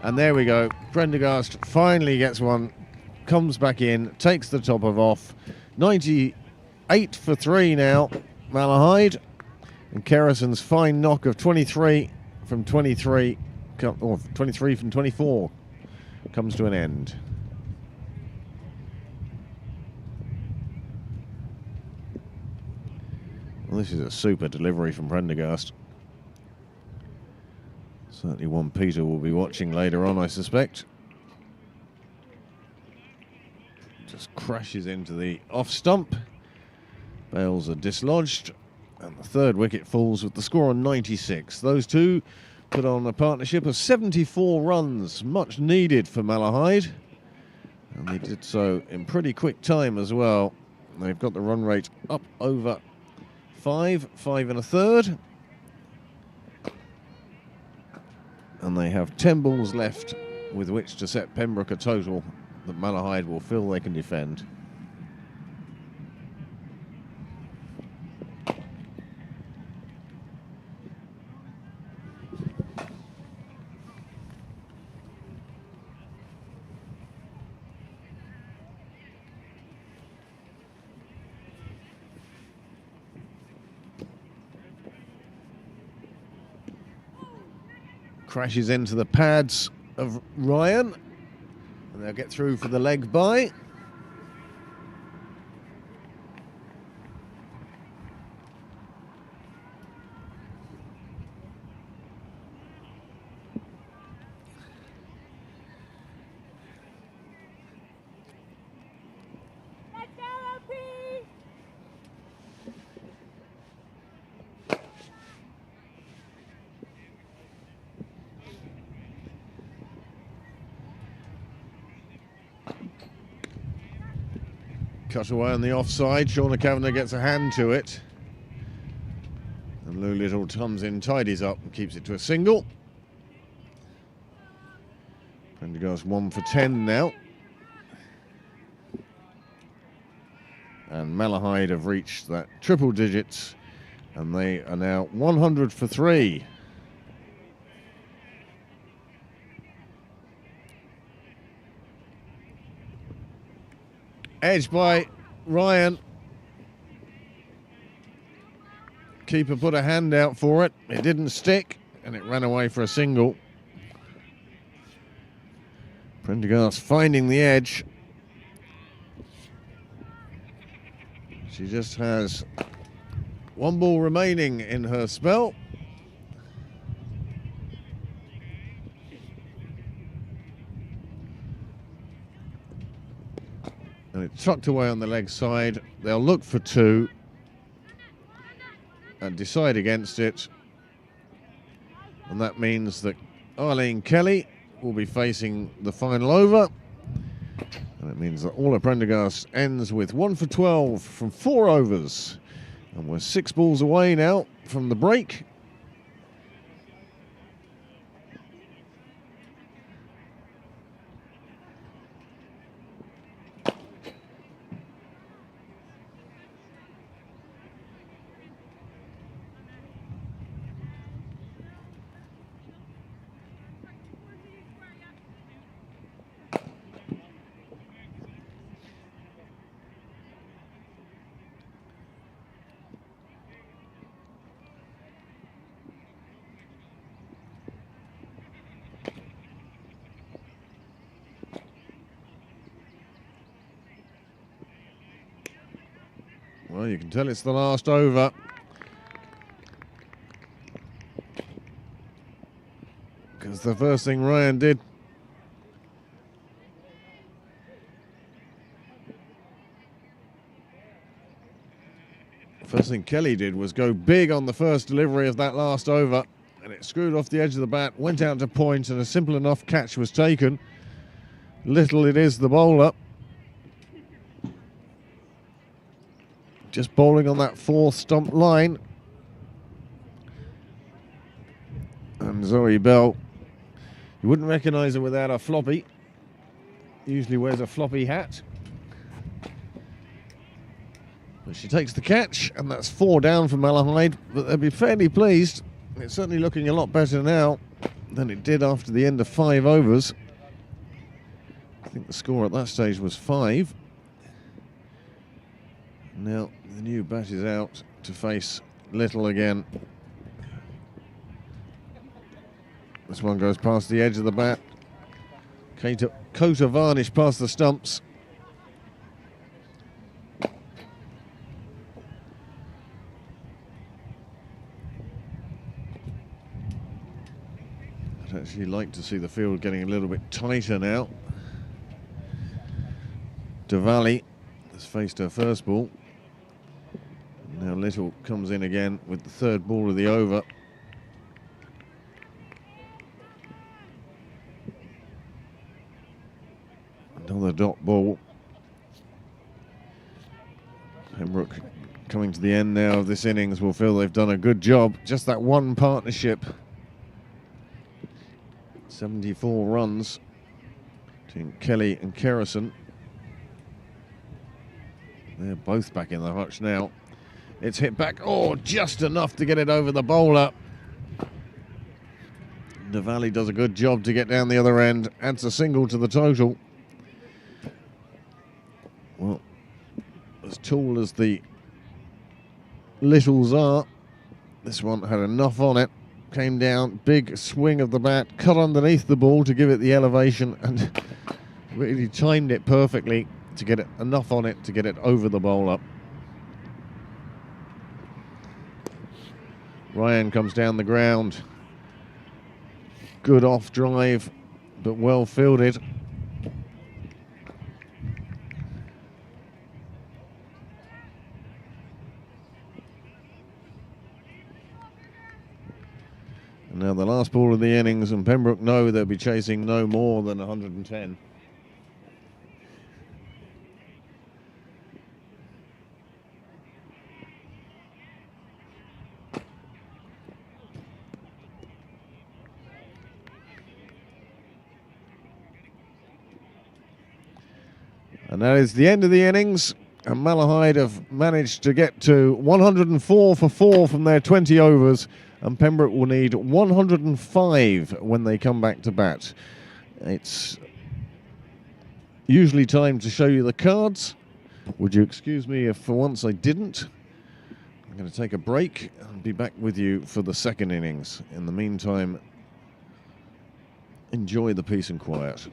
And there we go. Prendergast finally gets one, comes back in, takes the topper off. 98 for 3 now, Malahide. And Kerrison's fine knock of 23 from 23, or 23 from 24, comes to an end. Well, this is a super delivery from Prendergast. Certainly one Peter will be watching later on, I suspect. Just crashes into the off stump. Bails are dislodged. And the third wicket falls with the score on 96. Those two put on a partnership of 74 runs, much needed for Malahide. And they did so in pretty quick time as well. They've got the run rate up over 5 and a third. And they have 10 balls left with which to set Pembroke a total that Malahide will feel they can defend. Crashes into the pads of Ryan, and they'll get through for the leg bye. Cut away on the offside. Shauna Kavanagh gets a hand to it. And Lou Little comes in, tidies up and keeps it to a single. Prendergast 1 for 10 now. And Malahide have reached that triple digits and they are now 100 for 3. Edged by Ryan. Keeper put a hand out for it. It didn't stick and it ran away for a single. Prendergast finding the edge. She just has one ball remaining in her spell. And it's tucked away on the leg side. They'll look for two and decide against it. And that means that Eileen Kelly will be facing the final over. And it means that all of Prendergast ends with 1 for 12 from 4 overs. And we're 6 balls away now from the break. Well, you can tell it's the last over. Because the first thing Ryan did Kelly did was go big on the first delivery of that last over and it screwed off the edge of the bat, went out to point, and a simple enough catch was taken. Little it is the bowler. Just bowling on that fourth stump line. And Zoe Bell, you wouldn't recognise her without a floppy. Usually wears a floppy hat. But she takes the catch, and that's 4 down for Malahide, but they'll be fairly pleased. It's certainly looking a lot better now than it did after the end of 5 overs. I think the score at that stage was 5. Now the new bat is out to face Little again. This one goes past the edge of the bat. Coat of varnish past the stumps. I'd actually like to see the field getting a little bit tighter now. Diwali has faced her first ball. Now Little comes in again with the third ball of the over. Another dot ball. Pembroke, coming to the end now of this innings, will feel they've done a good job. Just that one partnership. 74 runs between Kelly and Kerrison. They're both back in the hutch now. It's hit back, oh, just enough to get it over the bowler. Diwali does a good job to get down the other end, adds a single to the total. Well, as tall as the Littles are, this one had enough on it. Came down, big swing of the bat, cut underneath the ball to give it the elevation, and really timed it perfectly to get it enough on it to get it over the bowler. Ryan comes down the ground. Good off drive, but well fielded. And now the last ball of the innings, and Pembroke know they'll be chasing no more than 110. And that is the end of the innings. And Malahide have managed to get to 104 for 4 from their 20 overs. And Pembroke will need 105 when they come back to bat. It's usually time to show you the cards. Would you excuse me if for once I didn't? I'm going to take a break and be back with you for the second innings. In the meantime, enjoy the peace and quiet.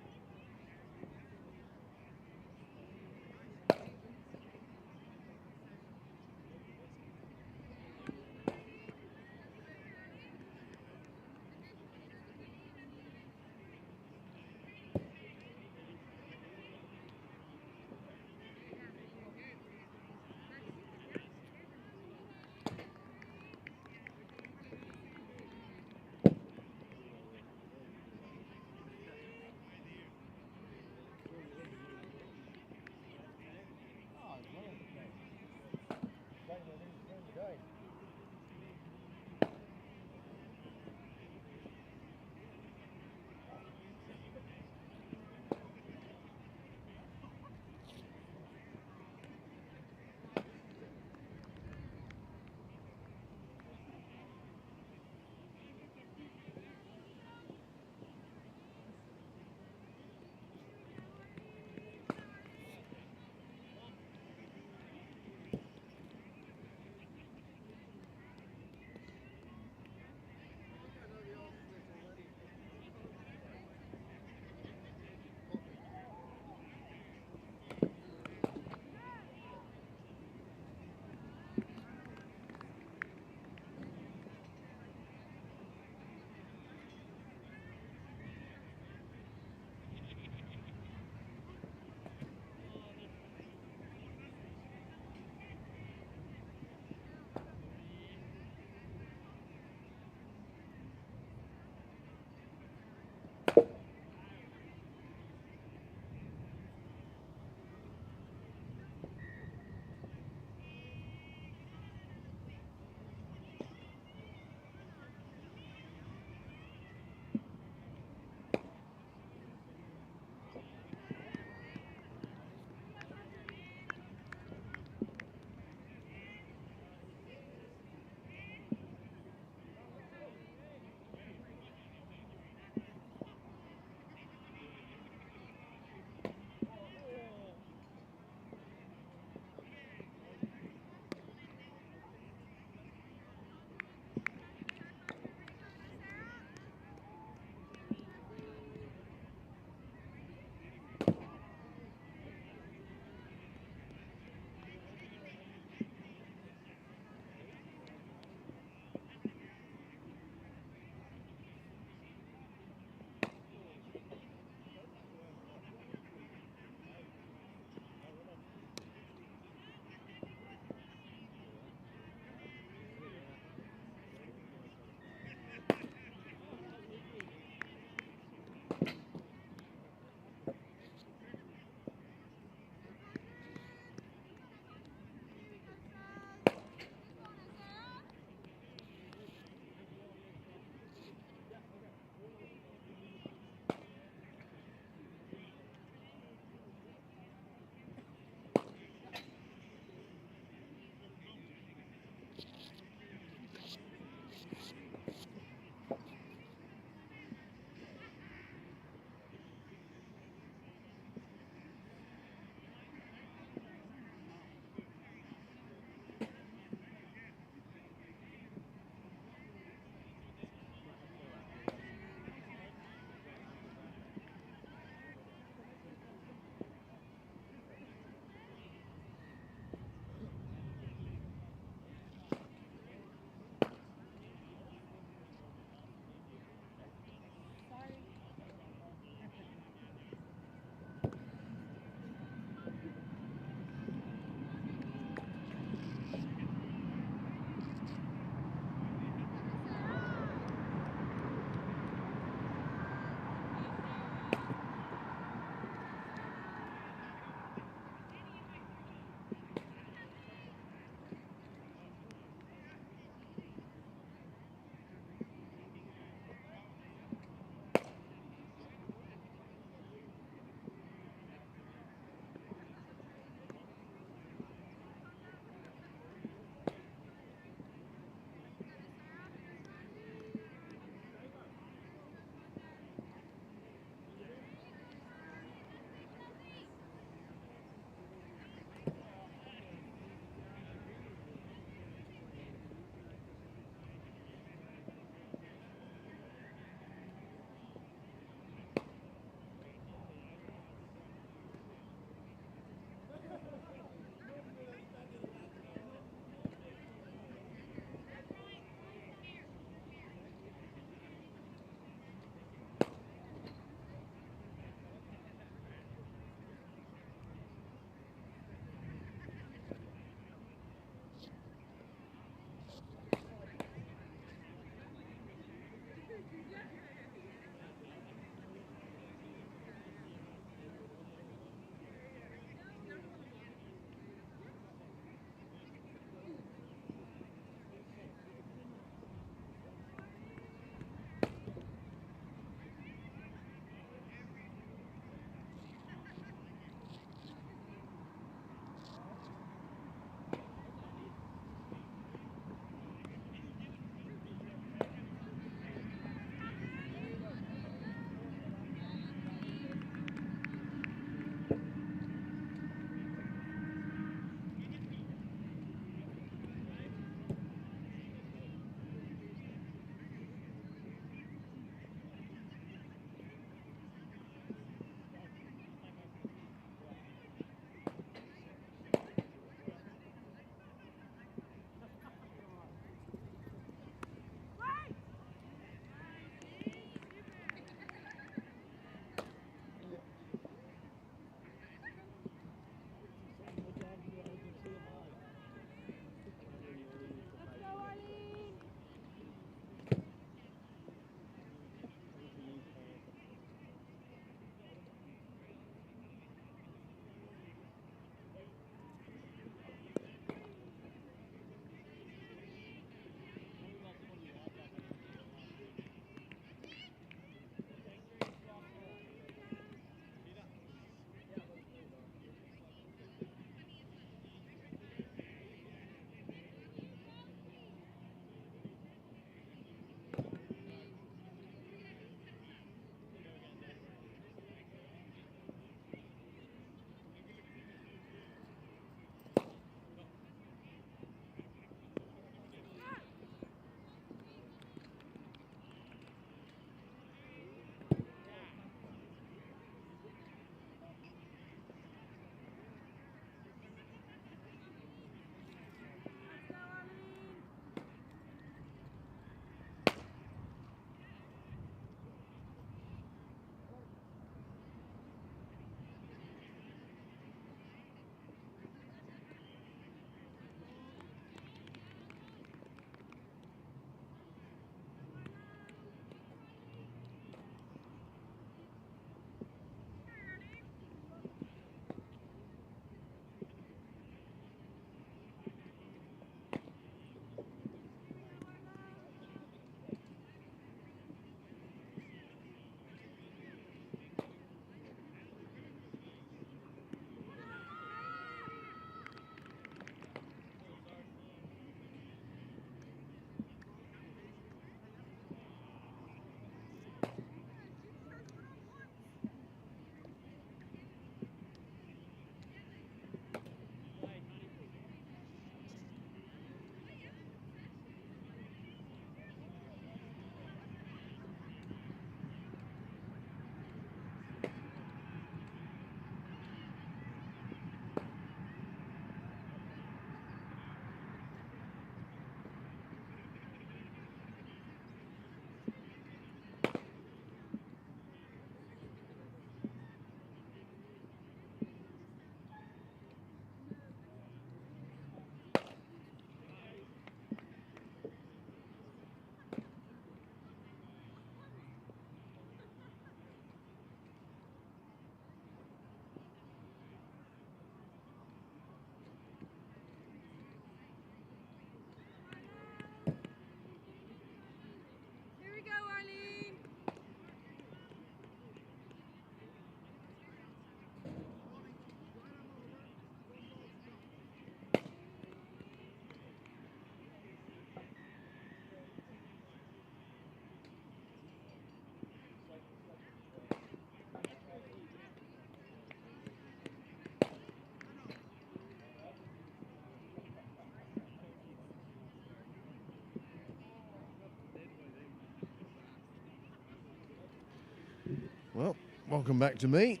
Well, welcome back to me.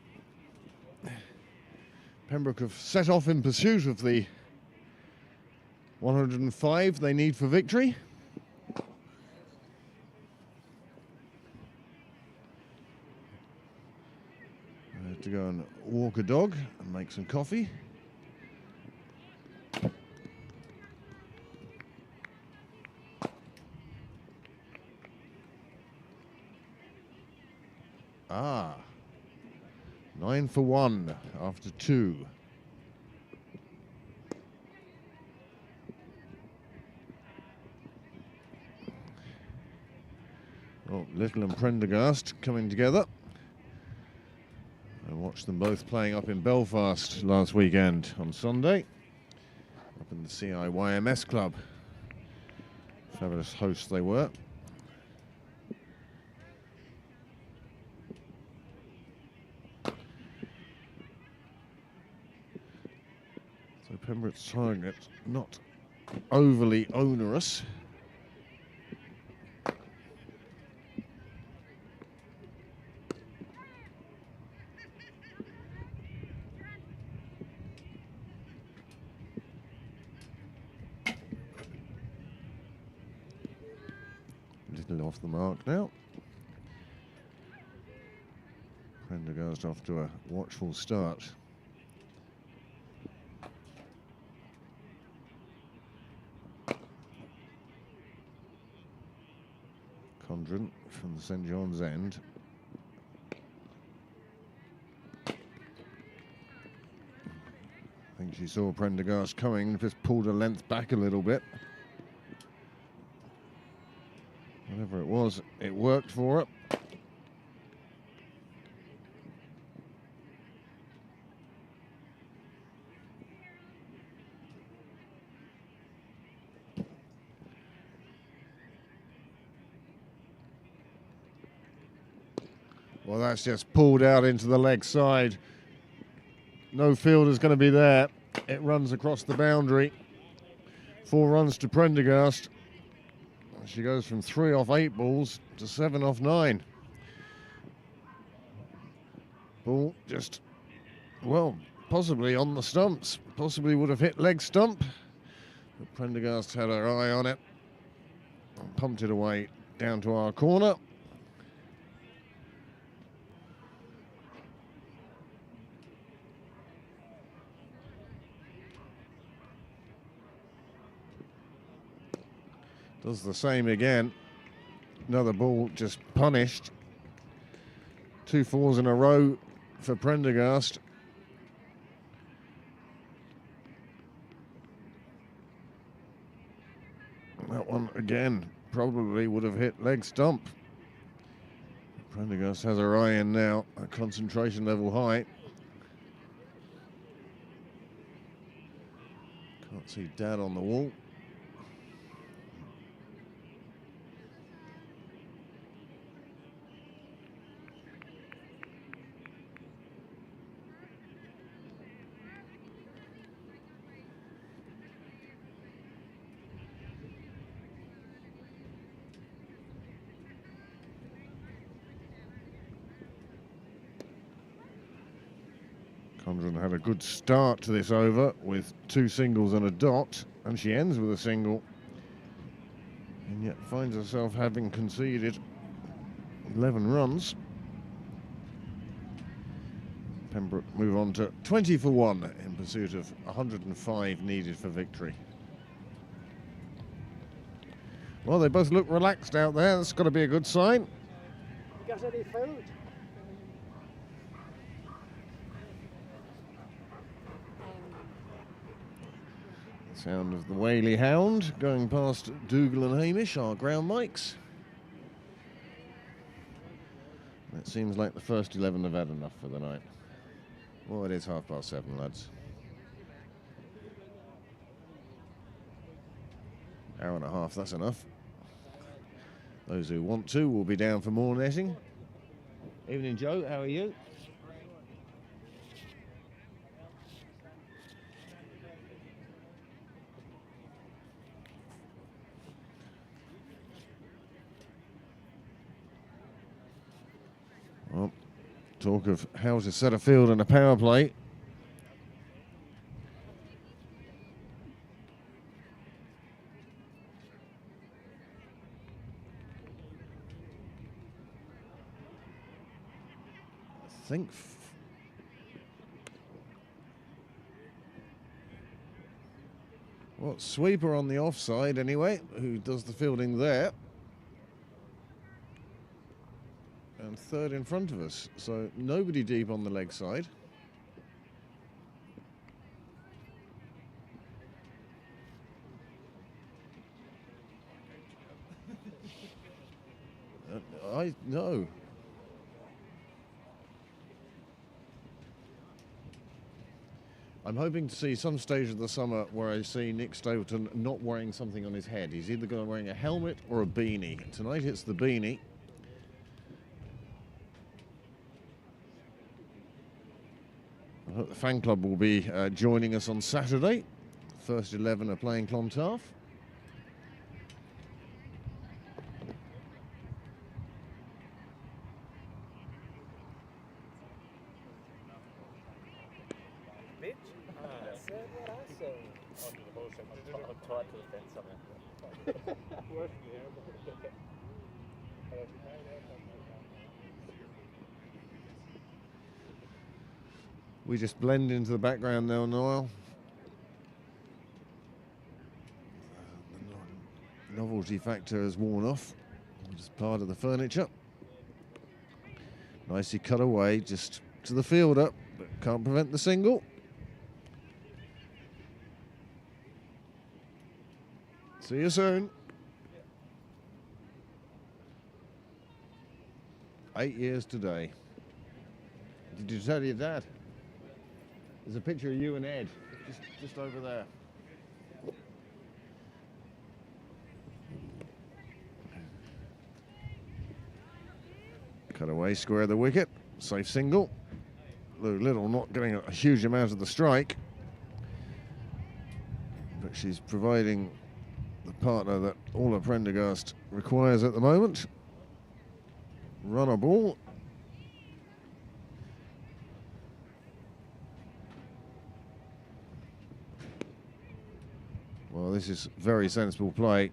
Pembroke have set off in pursuit of the 105 they need for victory. I have to go and walk a dog and make some coffee. Ah, 9 for 1 after 2. Well, Little and Prendergast coming together. I watched them both playing up in Belfast last weekend on Sunday, up in the CIYMS club. Fabulous hosts they were. So Pembroke's target not overly onerous. Little off the mark now. Prendergast off to a watchful start. Condren from the St John's end. I think she saw Prendergast coming, just pulled her length back a little bit. Whatever it was, it worked for her. Well, that's just pulled out into the leg side. No fielder's going to be there. It runs across the boundary. 4 runs to Prendergast. She goes from 3 off 8 balls to 7 off 9. Ball just, well, possibly on the stumps. Possibly would have hit leg stump. But Prendergast had her eye on it and pumped it away down to our corner. Does the same again. Another ball just punished. 2 4s in a row for Prendergast. That one again probably would have hit leg stump. Prendergast has her eye in now, a concentration level high. Can't see Dad on the wall. Condren had a good start to this over with 2 singles and a dot, and she ends with a single, and yet finds herself having conceded 11 runs. Pembroke move on to 20 for 1 in pursuit of 105 needed for victory. Well, they both look relaxed out there. That's got to be a good sign. You got any food? Sound of the Whaley Hound going past Dougal and Hamish, our ground mics. It seems like the first 11 have had enough for the night. Well, it is 7:30, lads. Hour and a half, that's enough. Those who want to will be down for more netting. Evening, Joe, how are you? Well, Talk of how to set a field in a power play. I think well, sweeper on the offside anyway, who does the fielding there. And third in front of us, so nobody deep on the leg side. I know. I'm hoping to see some stage of the summer where I see Nick Stapleton not wearing something on his head. He's either wearing a helmet or a beanie. Tonight it's the beanie. I hope the fan club will be joining us on Saturday. First 11 are playing Clontarf. We just blend into the background now, Noel. The novelty factor has worn off. Just part of the furniture. Nicely cut away, just to the fielder, but can't prevent the single. See you soon. 8 years today. Did you tell your dad? There's a picture of you and Ed, just over there. Cut away, square the wicket, safe single. Lou Little not getting a huge amount of the strike, but she's providing the partner that Orla Prendergast requires at the moment. Runner ball. Well, this is very sensible play.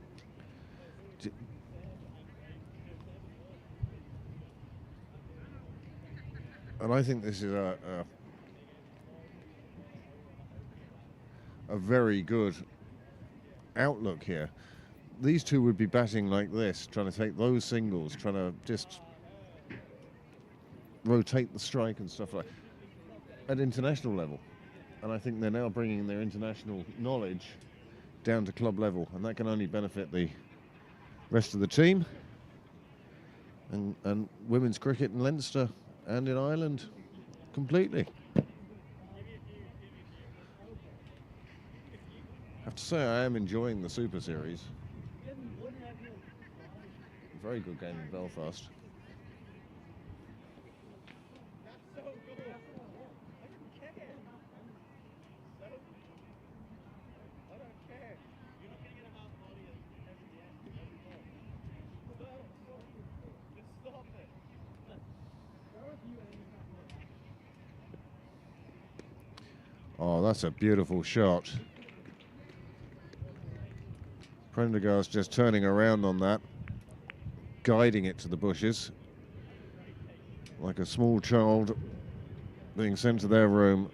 And I think this is a very good outlook here. These two would be batting like this, trying to take those singles, trying to just rotate the strike and stuff like that at international level. And I think they're now bringing their international knowledge down to club level, and that can only benefit the rest of the team and women's cricket in Leinster and in Ireland completely. I have to say I am enjoying the Super Series. Very good game in Belfast. Oh, that's a beautiful shot. Prendergast just turning around on that, guiding it to the bushes, like a small child being sent to their room.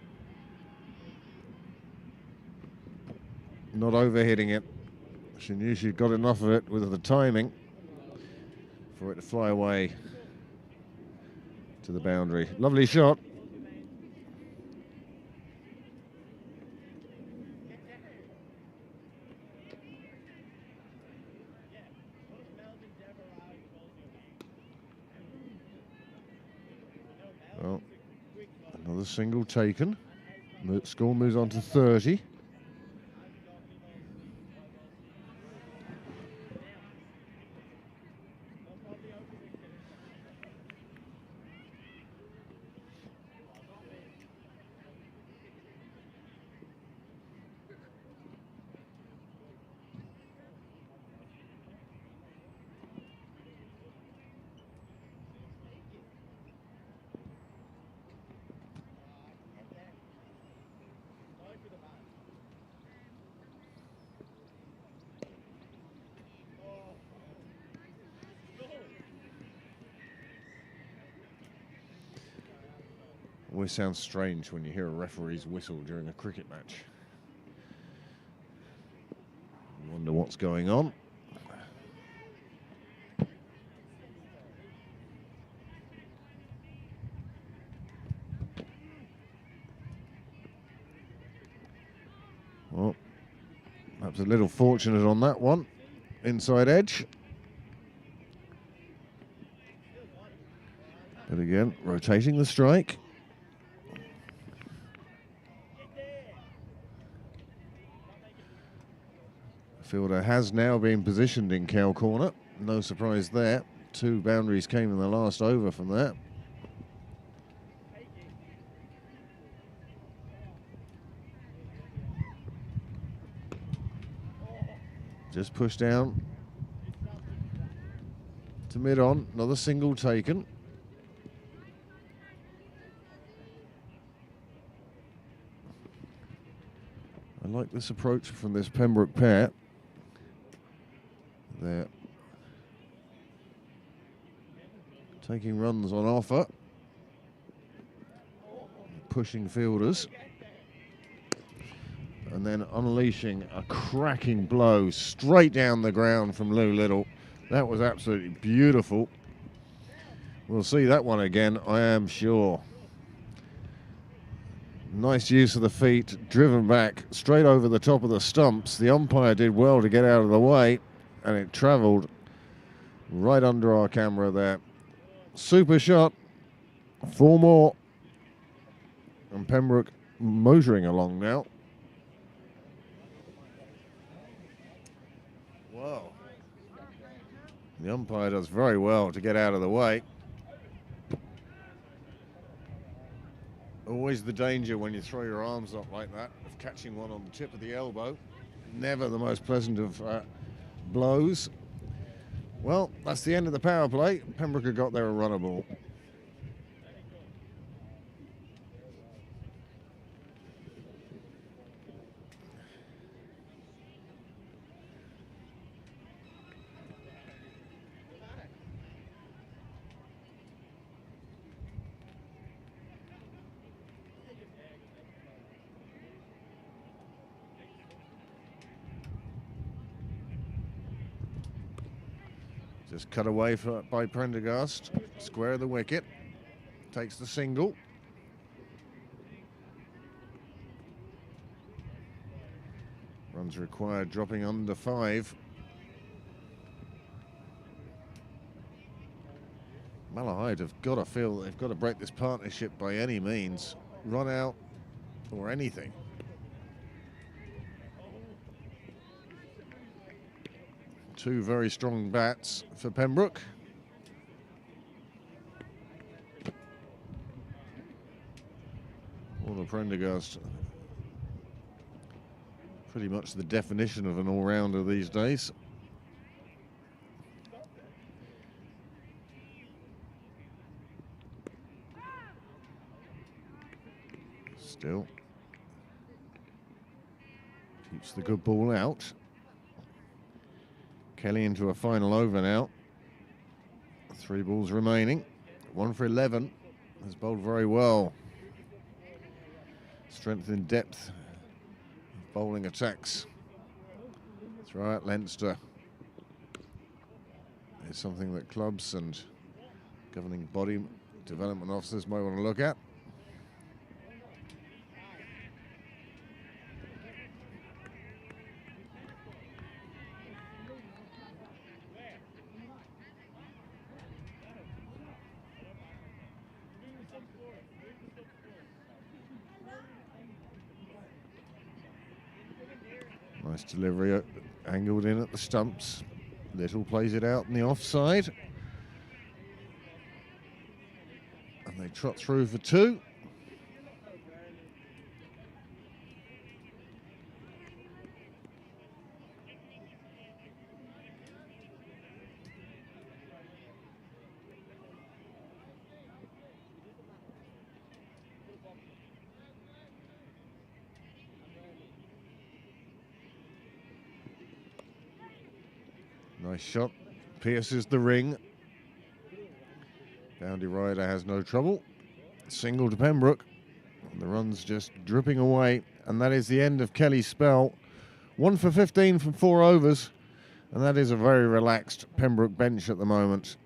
Not overhitting it. She knew she'd got enough of it with the timing for it to fly away to the boundary. Lovely shot. Well, another single taken. Score moves on to 30. Always sounds strange when you hear a referee's whistle during a cricket match. You wonder what's going on. Well, perhaps a little fortunate on that one. Inside edge. But again, rotating the strike. Fielder has now been positioned in cow corner. No surprise there. 2 boundaries came in the last over from that. Just pushed down to mid-on. Another single taken. I like this approach from this Pembroke pair. They're taking runs on offer, pushing fielders, and then unleashing a cracking blow straight down the ground from Lou Little. That was absolutely beautiful. We'll see that one again, I am sure. Nice use of the feet, driven back straight over the top of the stumps. The umpire did well to get out of the way, and it travelled right under our camera there. Super shot. 4 more. And Pembroke motoring along now. Wow. The umpire does very well to get out of the way. Always the danger when you throw your arms up like that of catching one on the tip of the elbow. Never the most pleasant of blows. Well, that's the end of the power play. Pembroke have got there a runner ball. Just cut away by Prendergast. Square of the wicket. Takes the single. Runs required dropping under 5. Malahide have got to feel they've got to break this partnership by any means. Run out or anything. Two very strong bats for Pembroke. Warner Prendergast, pretty much the definition of an all-rounder these days. Still keeps the good ball out. Kelly into a final over now. 3 balls remaining. 1 for 11. Has bowled very well. Strength and depth of bowling attacks. Throughout Leinster is something that clubs and governing body development officers might want to look at. Nice delivery, angled in at the stumps. Little plays it out in the offside. And they trot through for 2. Nice shot, pierces the ring. Boundary rider has no trouble. Single to Pembroke. The run's just dripping away, and that is the end of Kelly's spell. 1 for 15 from 4 overs, and that is a very relaxed Pembroke bench at the moment.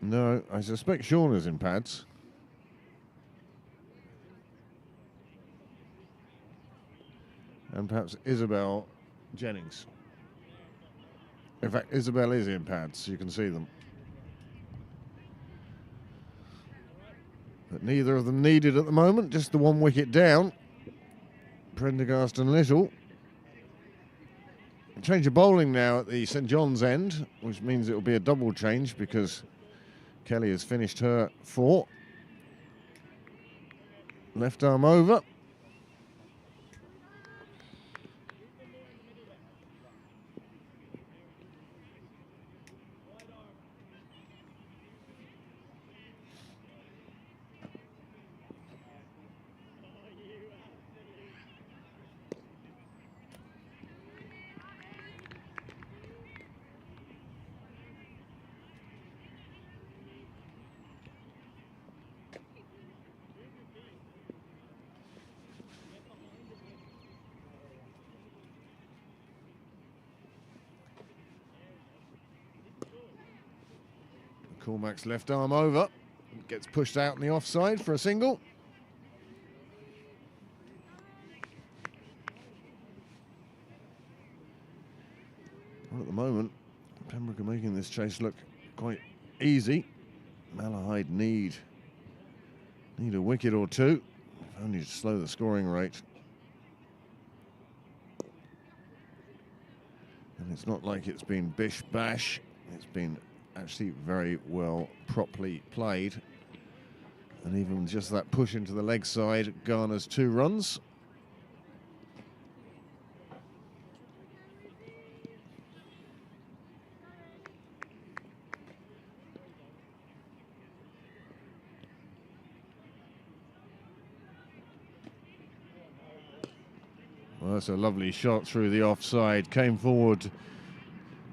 No, I suspect Shauna's in pads. And perhaps Isabel Jennings. In fact, Isabel is in pads, you can see them. But neither of them needed at the moment, just the 1 wicket down. Prendergast and Little. Change of bowling now at the St John's end, which means it will be a double change because Kelly has finished her 4. Left arm over. Cormac's left arm over, gets pushed out in the offside for a single. Well, at the moment, Pembroke are making this chase look quite easy. Malahide need a wicket or two, if only to slow the scoring rate. And it's not like it's been bish-bash, it's been actually very well properly played, and even just that push into the leg side garners 2 runs. Well, that's a lovely shot through the offside, came forward,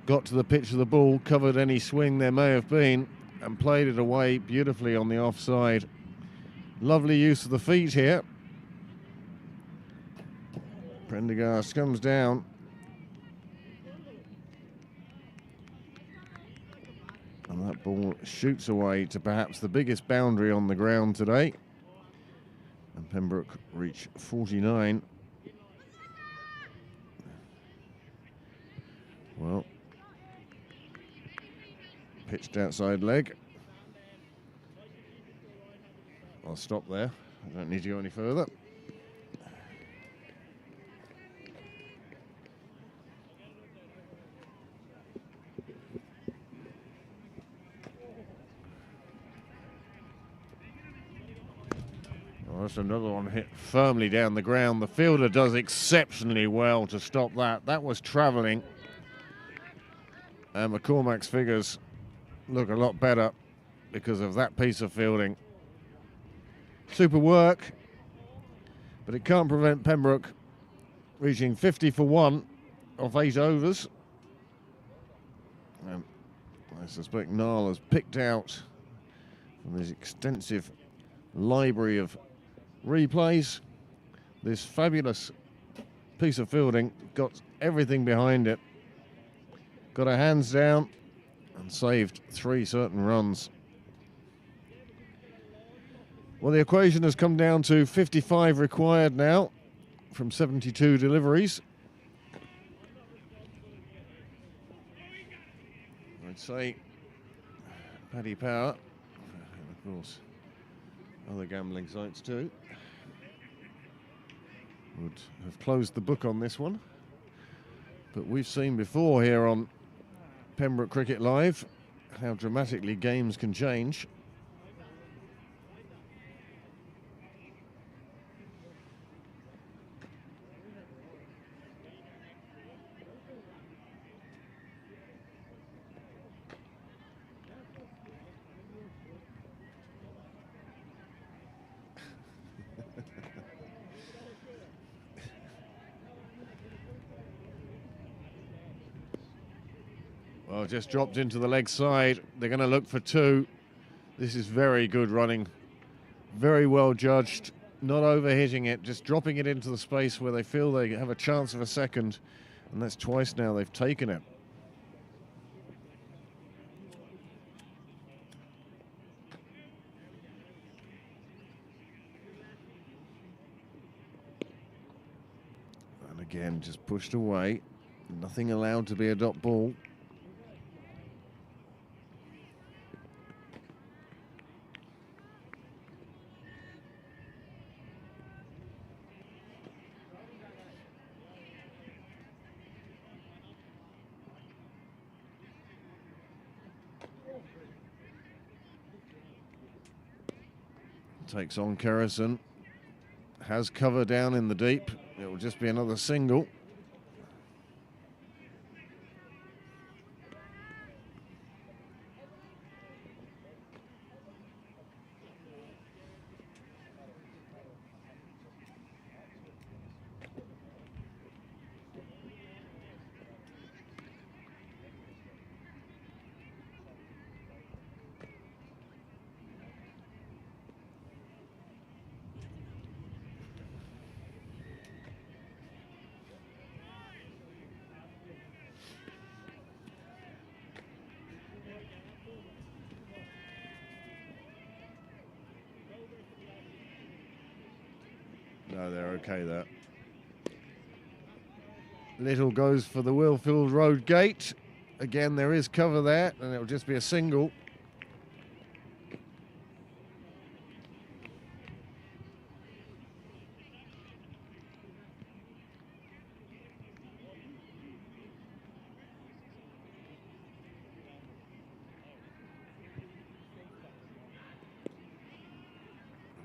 got to the pitch of the ball, covered any swing there may have been, and played it away beautifully on the offside. Lovely use of the feet here. Prendergast comes down. And that ball shoots away to perhaps the biggest boundary on the ground today. And Pembroke reach 49. Well, pitched outside leg. I'll stop there. I don't need to go any further. Well, that's another one hit firmly down the ground. The fielder does exceptionally well to stop that. That was travelling. And McCormack's figures look a lot better because of that piece of fielding. Super work, but it can't prevent Pembroke reaching 50 for 1 off 8 overs. I suspect Niall has picked out from his extensive library of replays this fabulous piece of fielding, got everything behind it, got her hands down and saved 3 certain runs. Well, the equation has come down to 55 required now from 72 deliveries. I'd say Paddy Power, and of course other gambling sites too, would have closed the book on this one. But we've seen before here on Pembroke Cricket Live how dramatically games can change. Oh, just dropped into the leg side. They're going to look for 2. This is very good running. Very well judged. Not overhitting it, just dropping it into the space where they feel they have a chance of a second. And that's twice now they've taken it. And again, just pushed away. Nothing allowed to be a dot ball. Takes on Kerrison. Has cover down in the deep. It will just be another single. No, they're okay there. Little goes for the Willfield Road gate. Again, there is cover there, and it'll just be a single.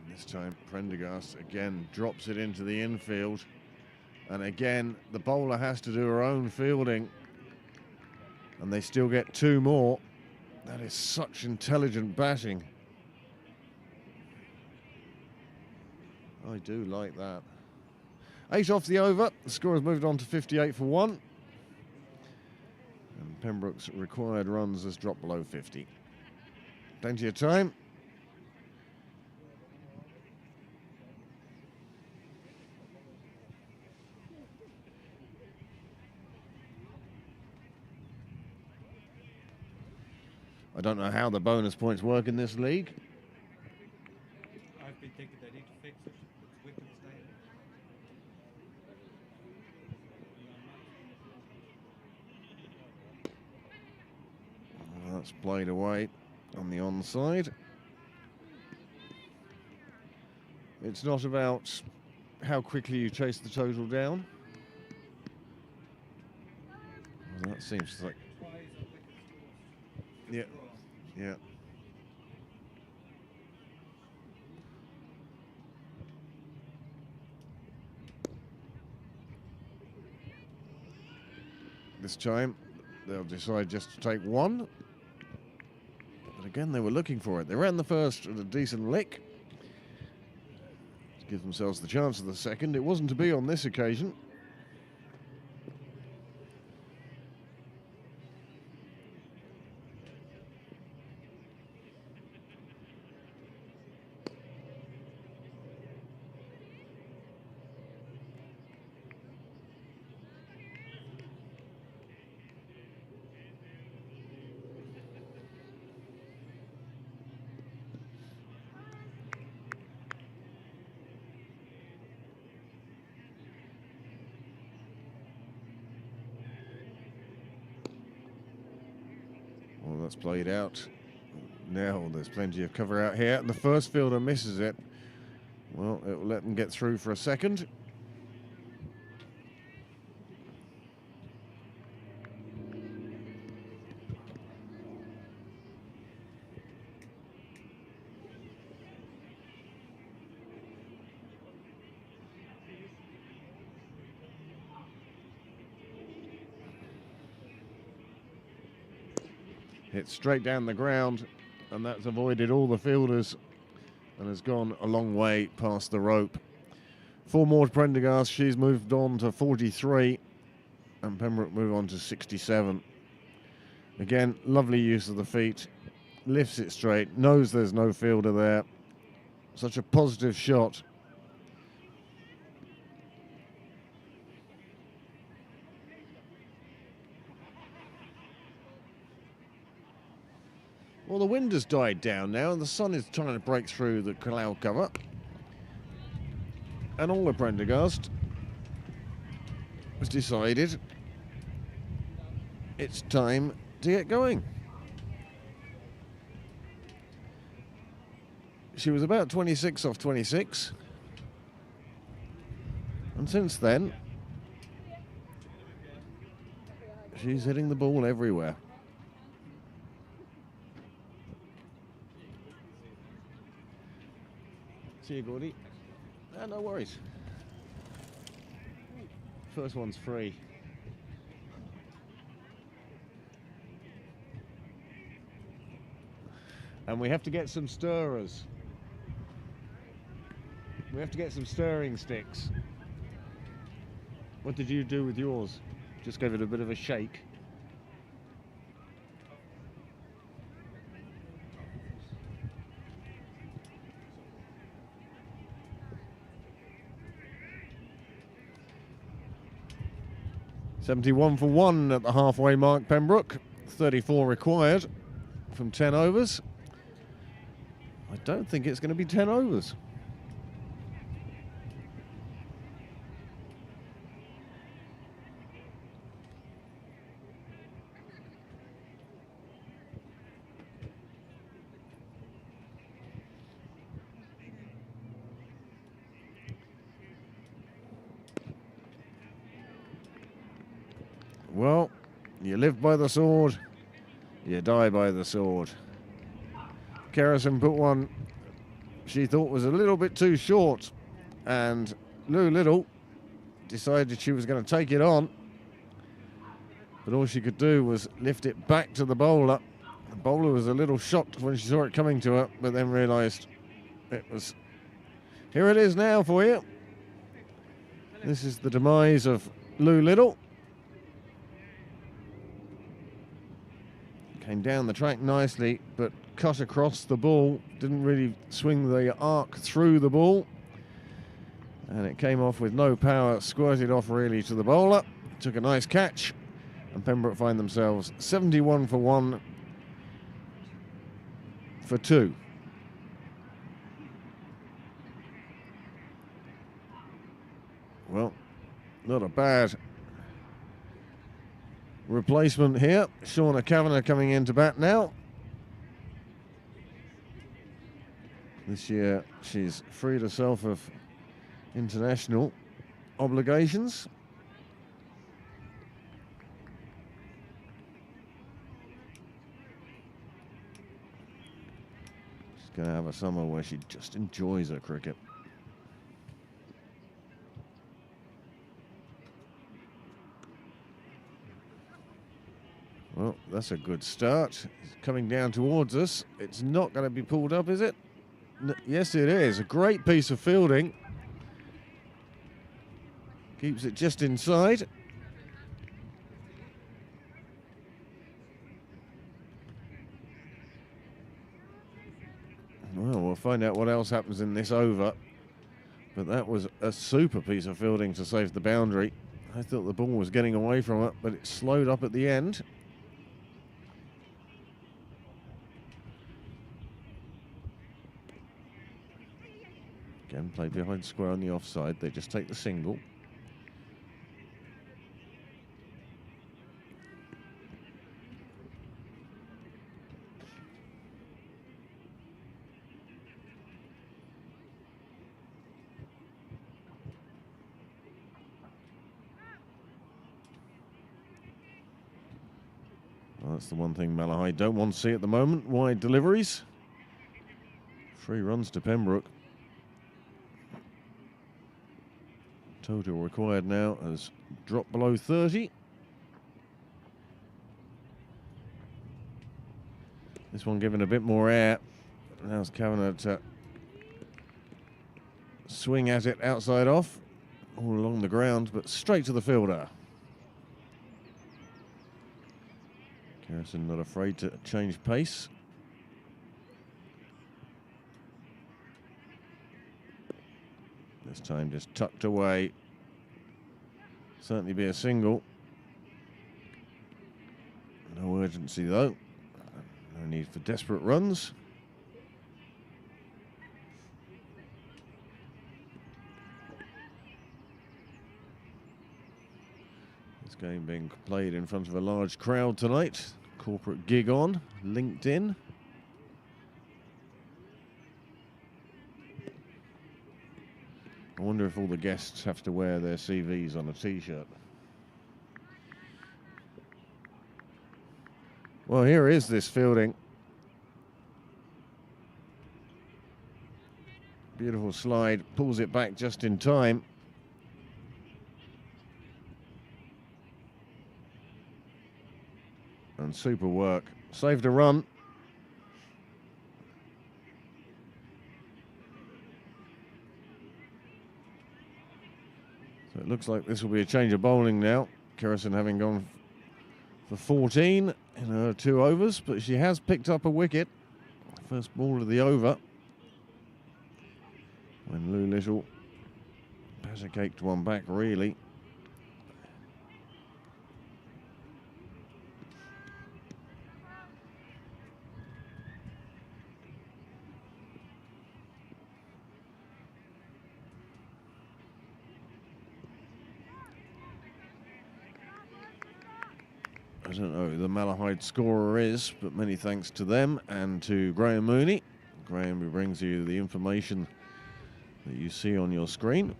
This time Prendergast again drops it into the infield, and again the bowler has to do her own fielding, and they still get 2 more. That is such intelligent batting. I do like that. 8 off the over. The score has moved on to 58 for 1, and Pembroke's required runs has dropped below 50. Plenty of time. I don't know how the bonus points work in this league. I've been thinking they need to fix it. It's wickets now. That's played away on the onside. It's not about how quickly you chase the total down. Well, that seems like... Yeah. Yeah. This time they'll decide just to take 1. But again, they were looking for it. They ran the first at a decent lick to give themselves the chance of the second. It wasn't to be on this occasion. Well, that's played out. Now there's plenty of cover out here, and the first fielder misses it. Well, it will let them get through for a second. Hit straight down the ground, and that's avoided all the fielders and has gone a long way past the rope. 4 more to Prendergast. She's moved on to 43, and Pembroke move on to 67. Again, lovely use of the feet. Lifts it straight, knows there's no fielder there. Such a positive shot. Well, the wind has died down now and the sun is trying to break through the cloud cover. And all the Prendergast has decided it's time to get going. She was about 26 off 26. And since then, she's hitting the ball everywhere. See you, Gordy. No worries. First one's free. And we have to get some stirrers. We have to get some stirring sticks. What did you do with yours? Just gave it a bit of a shake. $71 for 1 at the halfway mark, Pembroke. 34 required from 10 overs. I don't think it's going to be 10 overs. Well, you live by the sword, you die by the sword. Kerrison put one she thought was a little bit too short, and Lou Little decided she was going to take it on, but all she could do was lift it back to the bowler. The bowler was a little shocked when she saw it coming to her, but then realised it was... Here it is now for you. This is the demise of Lou Little. Came down the track nicely, but cut across the ball. Didn't really swing the arc through the ball. And it came off with no power, squirted off really to the bowler. Took a nice catch. And Pembroke find themselves 71 for 1 for 2. Well, not a bad replacement here. Shauna Kavanagh coming into bat now. This year she's freed herself of international obligations. She's going to have a summer where she just enjoys her cricket. Well, that's a good start. It's coming down towards us. It's not going to be pulled up, is it? Yes, it is. A great piece of fielding. Keeps it just inside. Well, we'll find out what else happens in this over. But that was a super piece of fielding to save the boundary. I thought the ball was getting away from it, but it slowed up at the end. Again, play behind square on the offside. They just take the single. Well, that's the one thing Malahide don't want to see at the moment. Wide deliveries. 3 runs to Pembroke. Total required now has dropped below 30. This one given a bit more air. Allows Kavanagh to swing at it outside off, all along the ground, but straight to the fielder. Harrison not afraid to change pace. This time just tucked away. Certainly be a single. No urgency though. No need for desperate runs. This game being played in front of a large crowd tonight. Corporate gig on, LinkedIn. I wonder if all the guests have to wear their CVs on a t-shirt. Well, here is this fielding. Beautiful slide, pulls it back just in time. And super work. Saved a run. So it looks like this will be a change of bowling now. Kerrison having gone for 14 in her 2 overs, but she has picked up a wicket. First ball of the over. When Lou Little patter-caked one back, really. I don't know who the Malahide scorer is, but many thanks to them and to Graham Mooney. Graham, who brings you the information that you see on your screen.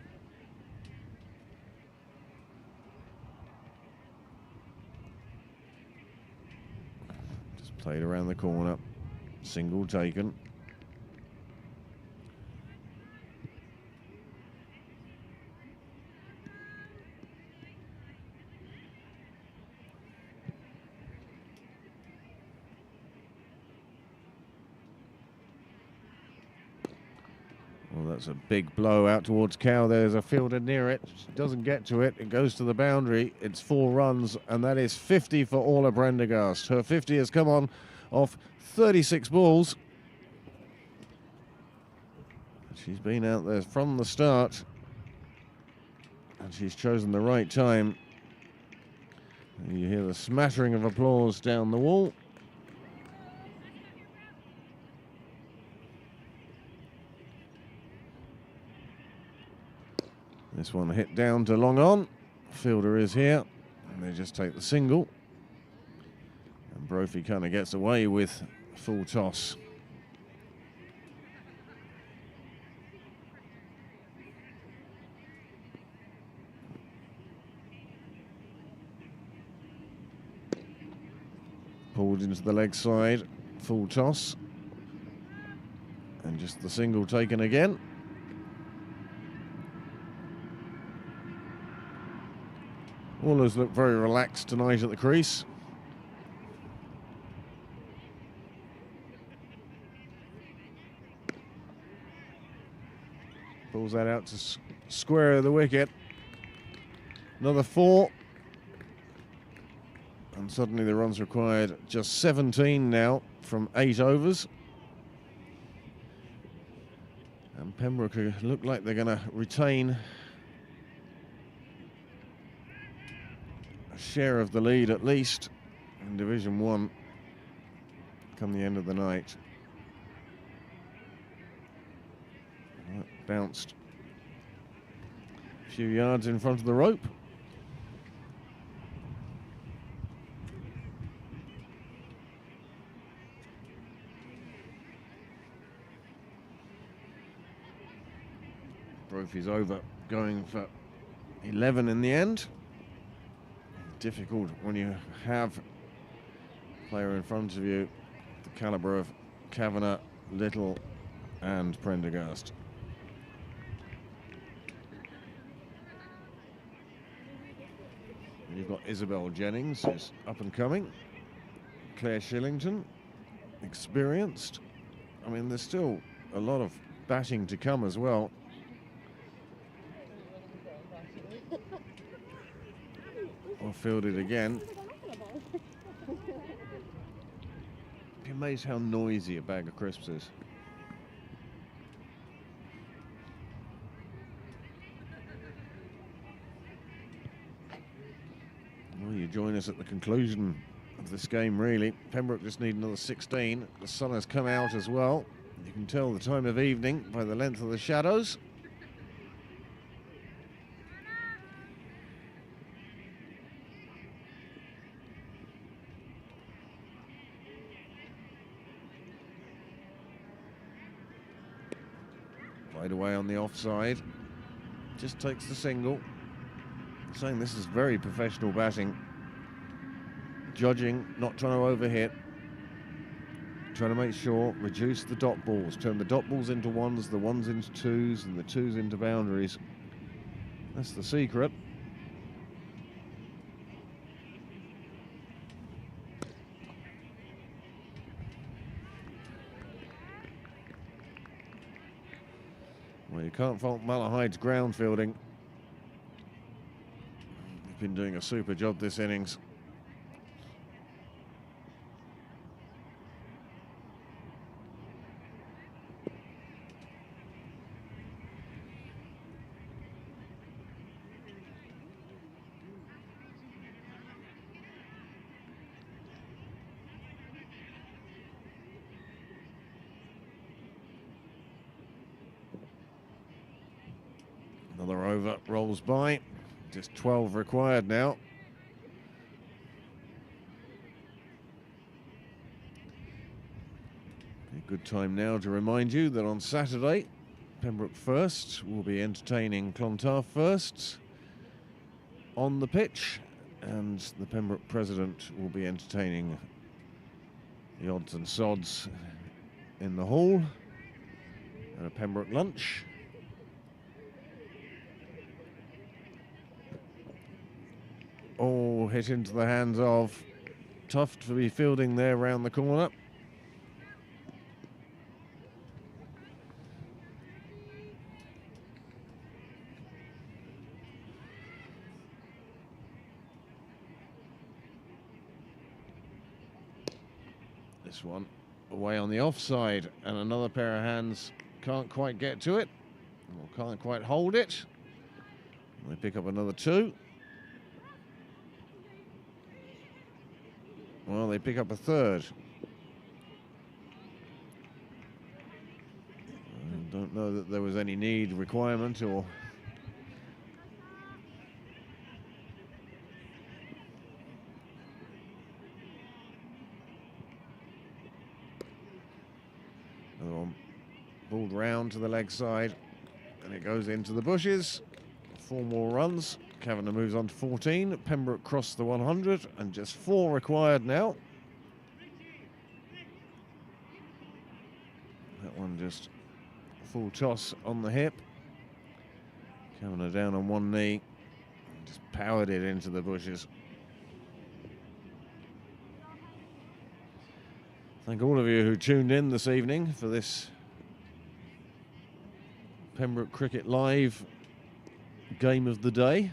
Just played around the corner, single taken. Well, that's a big blow out towards Cow. There's a fielder near it. She doesn't get to it. It goes to the boundary. It's 4 runs, and that is 50 for Orla Prendergast. Her 50 has come on off 36 balls. She's been out there from the start, and she's chosen the right time. And you hear the smattering of applause down the wall. This one hit down to long on. Fielder is here, and they just take the single. And Brophy kind of gets away with full toss. Pulled into the leg side, full toss. And just the single taken again. Allers look very relaxed tonight at the crease. Pulls that out to square the wicket. Another 4. And suddenly the runs required just 17 now from 8 overs. And Pembroke look like they're going to retain share of the lead at least in Division 1 come the end of the night. That bounced a few yards in front of the rope. Brophy's over, going for 11 in the end. Difficult when you have a player in front of you the calibre of Kavanagh, Little and Prendergast. And you've got Isabel Jennings, who's up and coming. Claire Shillington, experienced. I mean, there's still a lot of batting to come as well. Well fielded again. amazed how noisy a bag of crisps is. Well, you join us at the conclusion of this game, really. Pembroke just need another 16. The sun has come out as well. You can tell the time of evening by the length of the shadows. Played away on the offside. Just takes the single. Saying this is very professional batting. Judging, not trying to overhit. Trying to make sure, reduce the dot balls. Turn the dot balls into ones, the ones into twos, and the twos into boundaries. That's the secret. Well, you can't fault Malahide's ground fielding. He's been doing a super job this innings. Another over rolls by. Just 12 required now. A good time now to remind you that on Saturday, Pembroke first will be entertaining Clontarf first on the pitch, and the Pembroke president will be entertaining the odds and sods in the hall at a Pembroke lunch. Oh, hit into the hands of tough to be fielding there round the corner. This one away on the offside, and another pair of hands can't quite get to it, or can't quite hold it. They pick up another two. Well, they pick up a third. I don't know that there was any need, requirement, or... Another one pulled round to the leg side, and it goes into the bushes. 4 more runs. Kavanagh moves on to 14. Pembroke crossed the 100, and just 4 required now. That one just full toss on the hip. Kavanagh down on one knee, and just powered it into the bushes. Thank all of you who tuned in this evening for this Pembroke Cricket Live game of the day.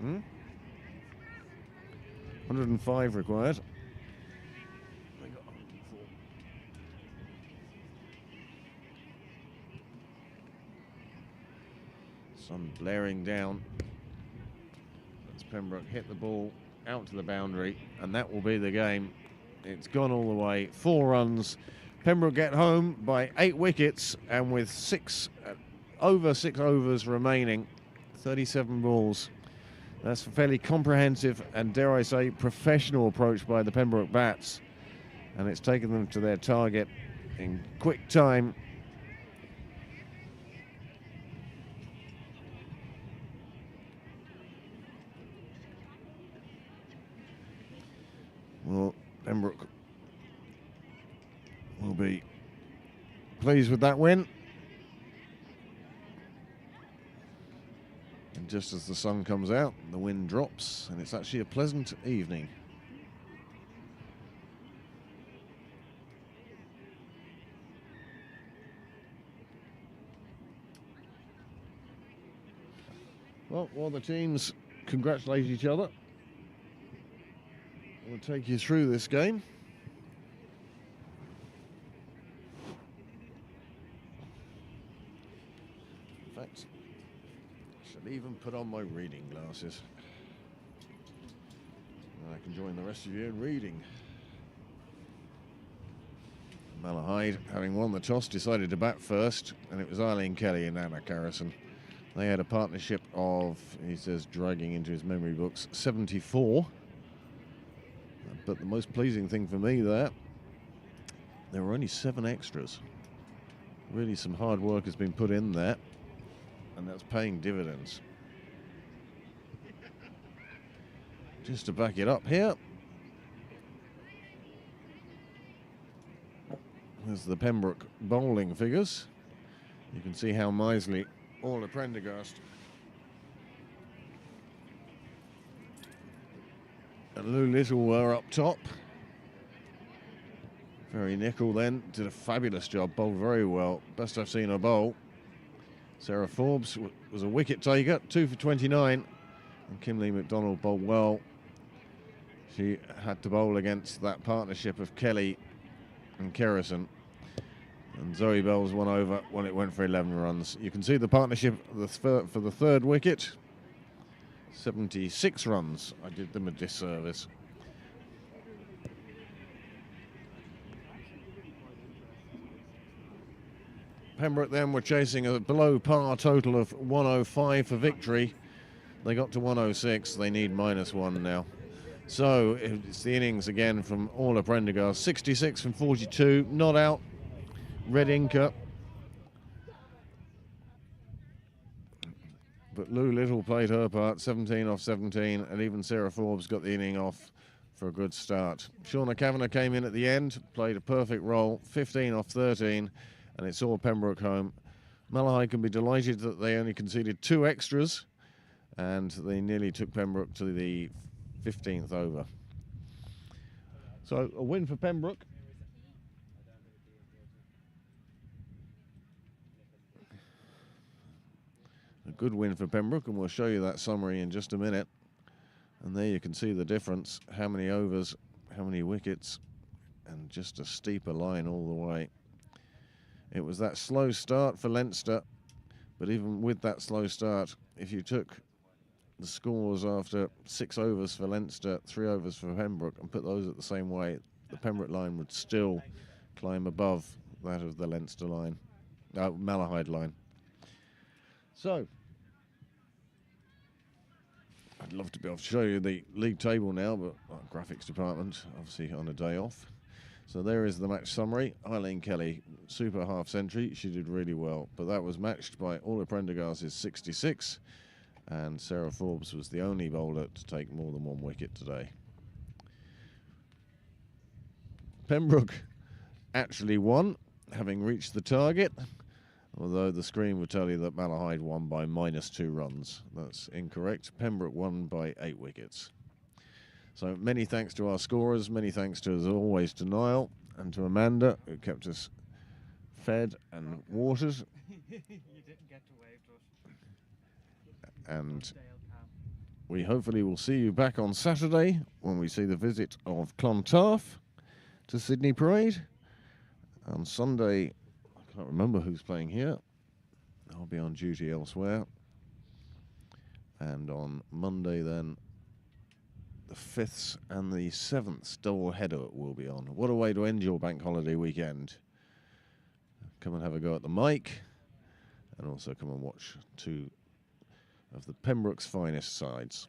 Hmm? 105 required. They got 104. Sun blaring down. As Pembroke hit the ball out to the boundary, and that will be the game. It's gone all the way. 4 runs. Pembroke get home by 8 wickets, and with over 6 overs remaining, 37 balls. That's a fairly comprehensive and, dare I say, professional approach by the Pembroke bats, and it's taken them to their target in quick time. Well, Pembroke will be pleased with that win. And just as the sun comes out, the wind drops, and it's actually a pleasant evening. Well, while the teams congratulate each other. We'll take you through this game. In fact, I should even put on my reading glasses. And I can join the rest of you in reading. Malahide, having won the toss, decided to bat first, and it was Eileen Kelly and Anna Carrison. They had a partnership of, he says, dragging into his memory books, 74. But the most pleasing thing for me there were only 7 extras. Really some hard work has been put in there, and that's paying dividends. Just to back it up here, there's the Pembroke bowling figures. You can see how miserly Orla Prendergast and Lou Little were up top. Very Nickel then did a fabulous job, bowled very well. Best I've seen her bowl. Sarah Forbes was a wicket taker, 2 for 29. And Kimberly McDonald bowled well. She had to bowl against that partnership of Kelly and Kerrison. And Zoe Bell's won over when it went for 11 runs. You can see the partnership for the third wicket. 76 runs. I did them a disservice. Pembroke then were chasing a below par total of 105 for victory. They got to 106. They need -1 now. So it's the innings again from Orla Prendergast. 66 from 42. Not out. Red Inca. But Lou Little played her part, 17 off 17, and even Sarah Forbes got the inning off for a good start. Shauna Kavanagh came in at the end, played a perfect role, 15 off 13, and it saw Pembroke home. Malahide can be delighted that they only conceded 2 extras, and they nearly took Pembroke to the 15th over. So a win for Pembroke. A good win for Pembroke, and we'll show you that summary in just a minute. And there you can see the difference, how many overs, how many wickets, and just a steeper line all the way. It was that slow start for Leinster, but even with that slow start, if you took the scores after 6 overs for Leinster, 3 overs for Pembroke, and put those at the same way, the Pembroke line would still climb above that of the Leinster line, Malahide line. So, I'd love to be able to show you the league table now, but graphics department, obviously on a day off. So there is the match summary. Eileen Kelly, super half century. She did really well, but that was matched by Orla Prendergast's 66, and Sarah Forbes was the only bowler to take more than 1 wicket today. Pembroke actually won, having reached the target, although the screen would tell you that Malahide won by -2 runs. That's incorrect. Pembroke won by 8 wickets. So many thanks to our scorers, many thanks to, as always, to Niall and to Amanda, who kept us fed and watered. You didn't get to wave to us. And we hopefully will see you back on Saturday when we see the visit of Clontarf to Sydney Parade. On Sunday, I can't remember who's playing here. I'll be on duty elsewhere. And on Monday then, the 5th and the 7th double header will be on. What a way to end your bank holiday weekend. Come and have a go at the mic, and also come and watch 2 of the Pembroke's finest sides.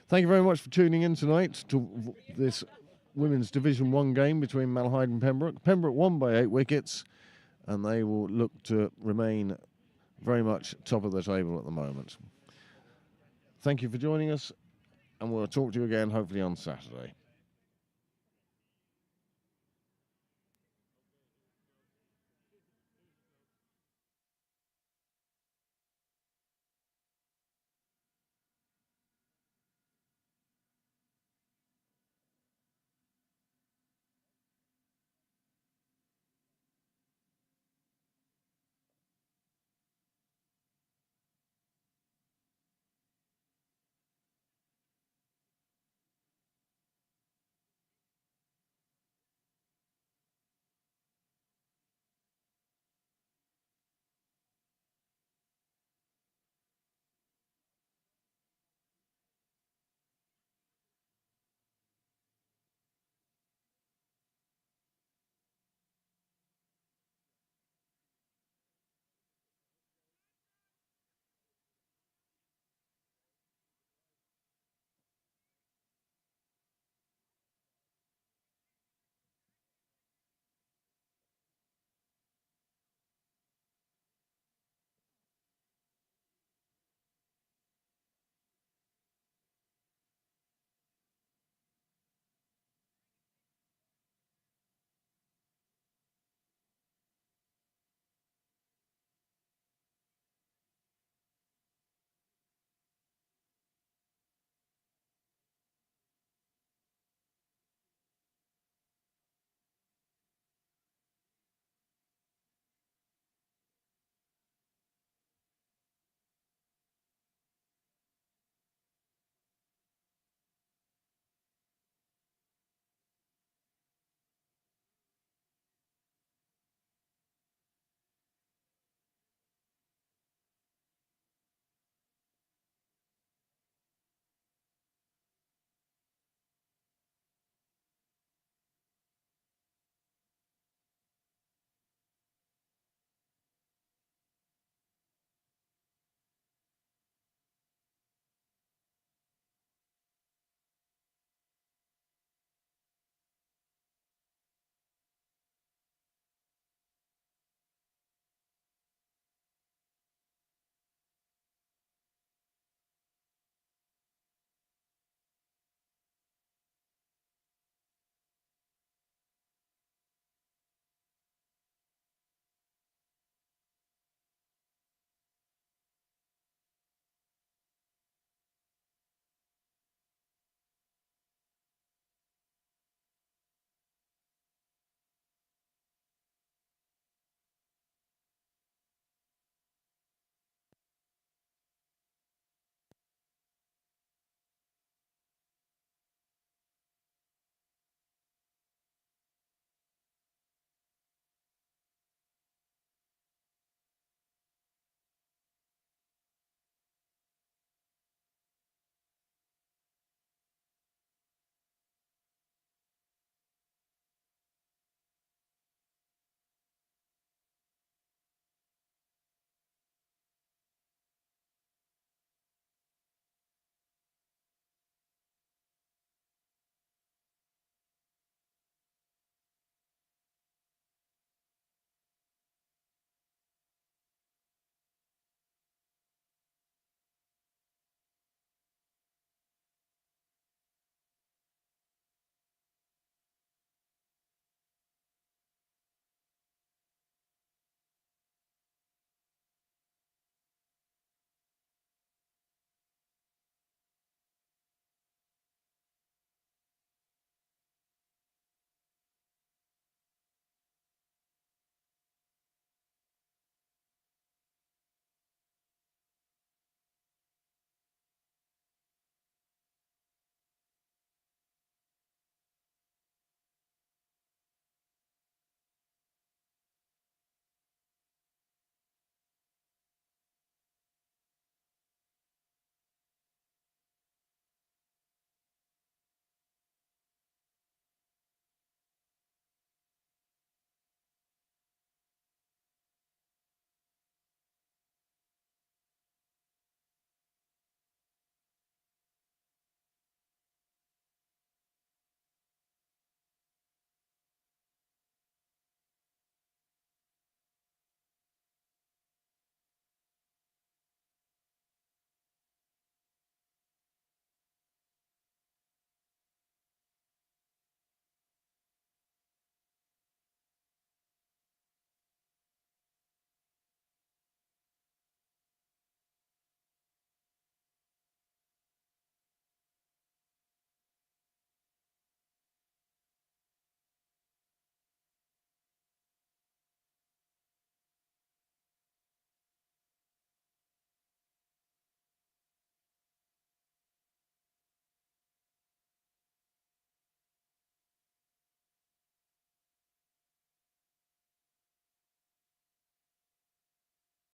Thank you very much for tuning in tonight to this Women's Division 1 game between Malahide and Pembroke. Pembroke won by 8 wickets, and they will look to remain very much top of the table at the moment. Thank you for joining us, and we'll talk to you again hopefully on Saturday.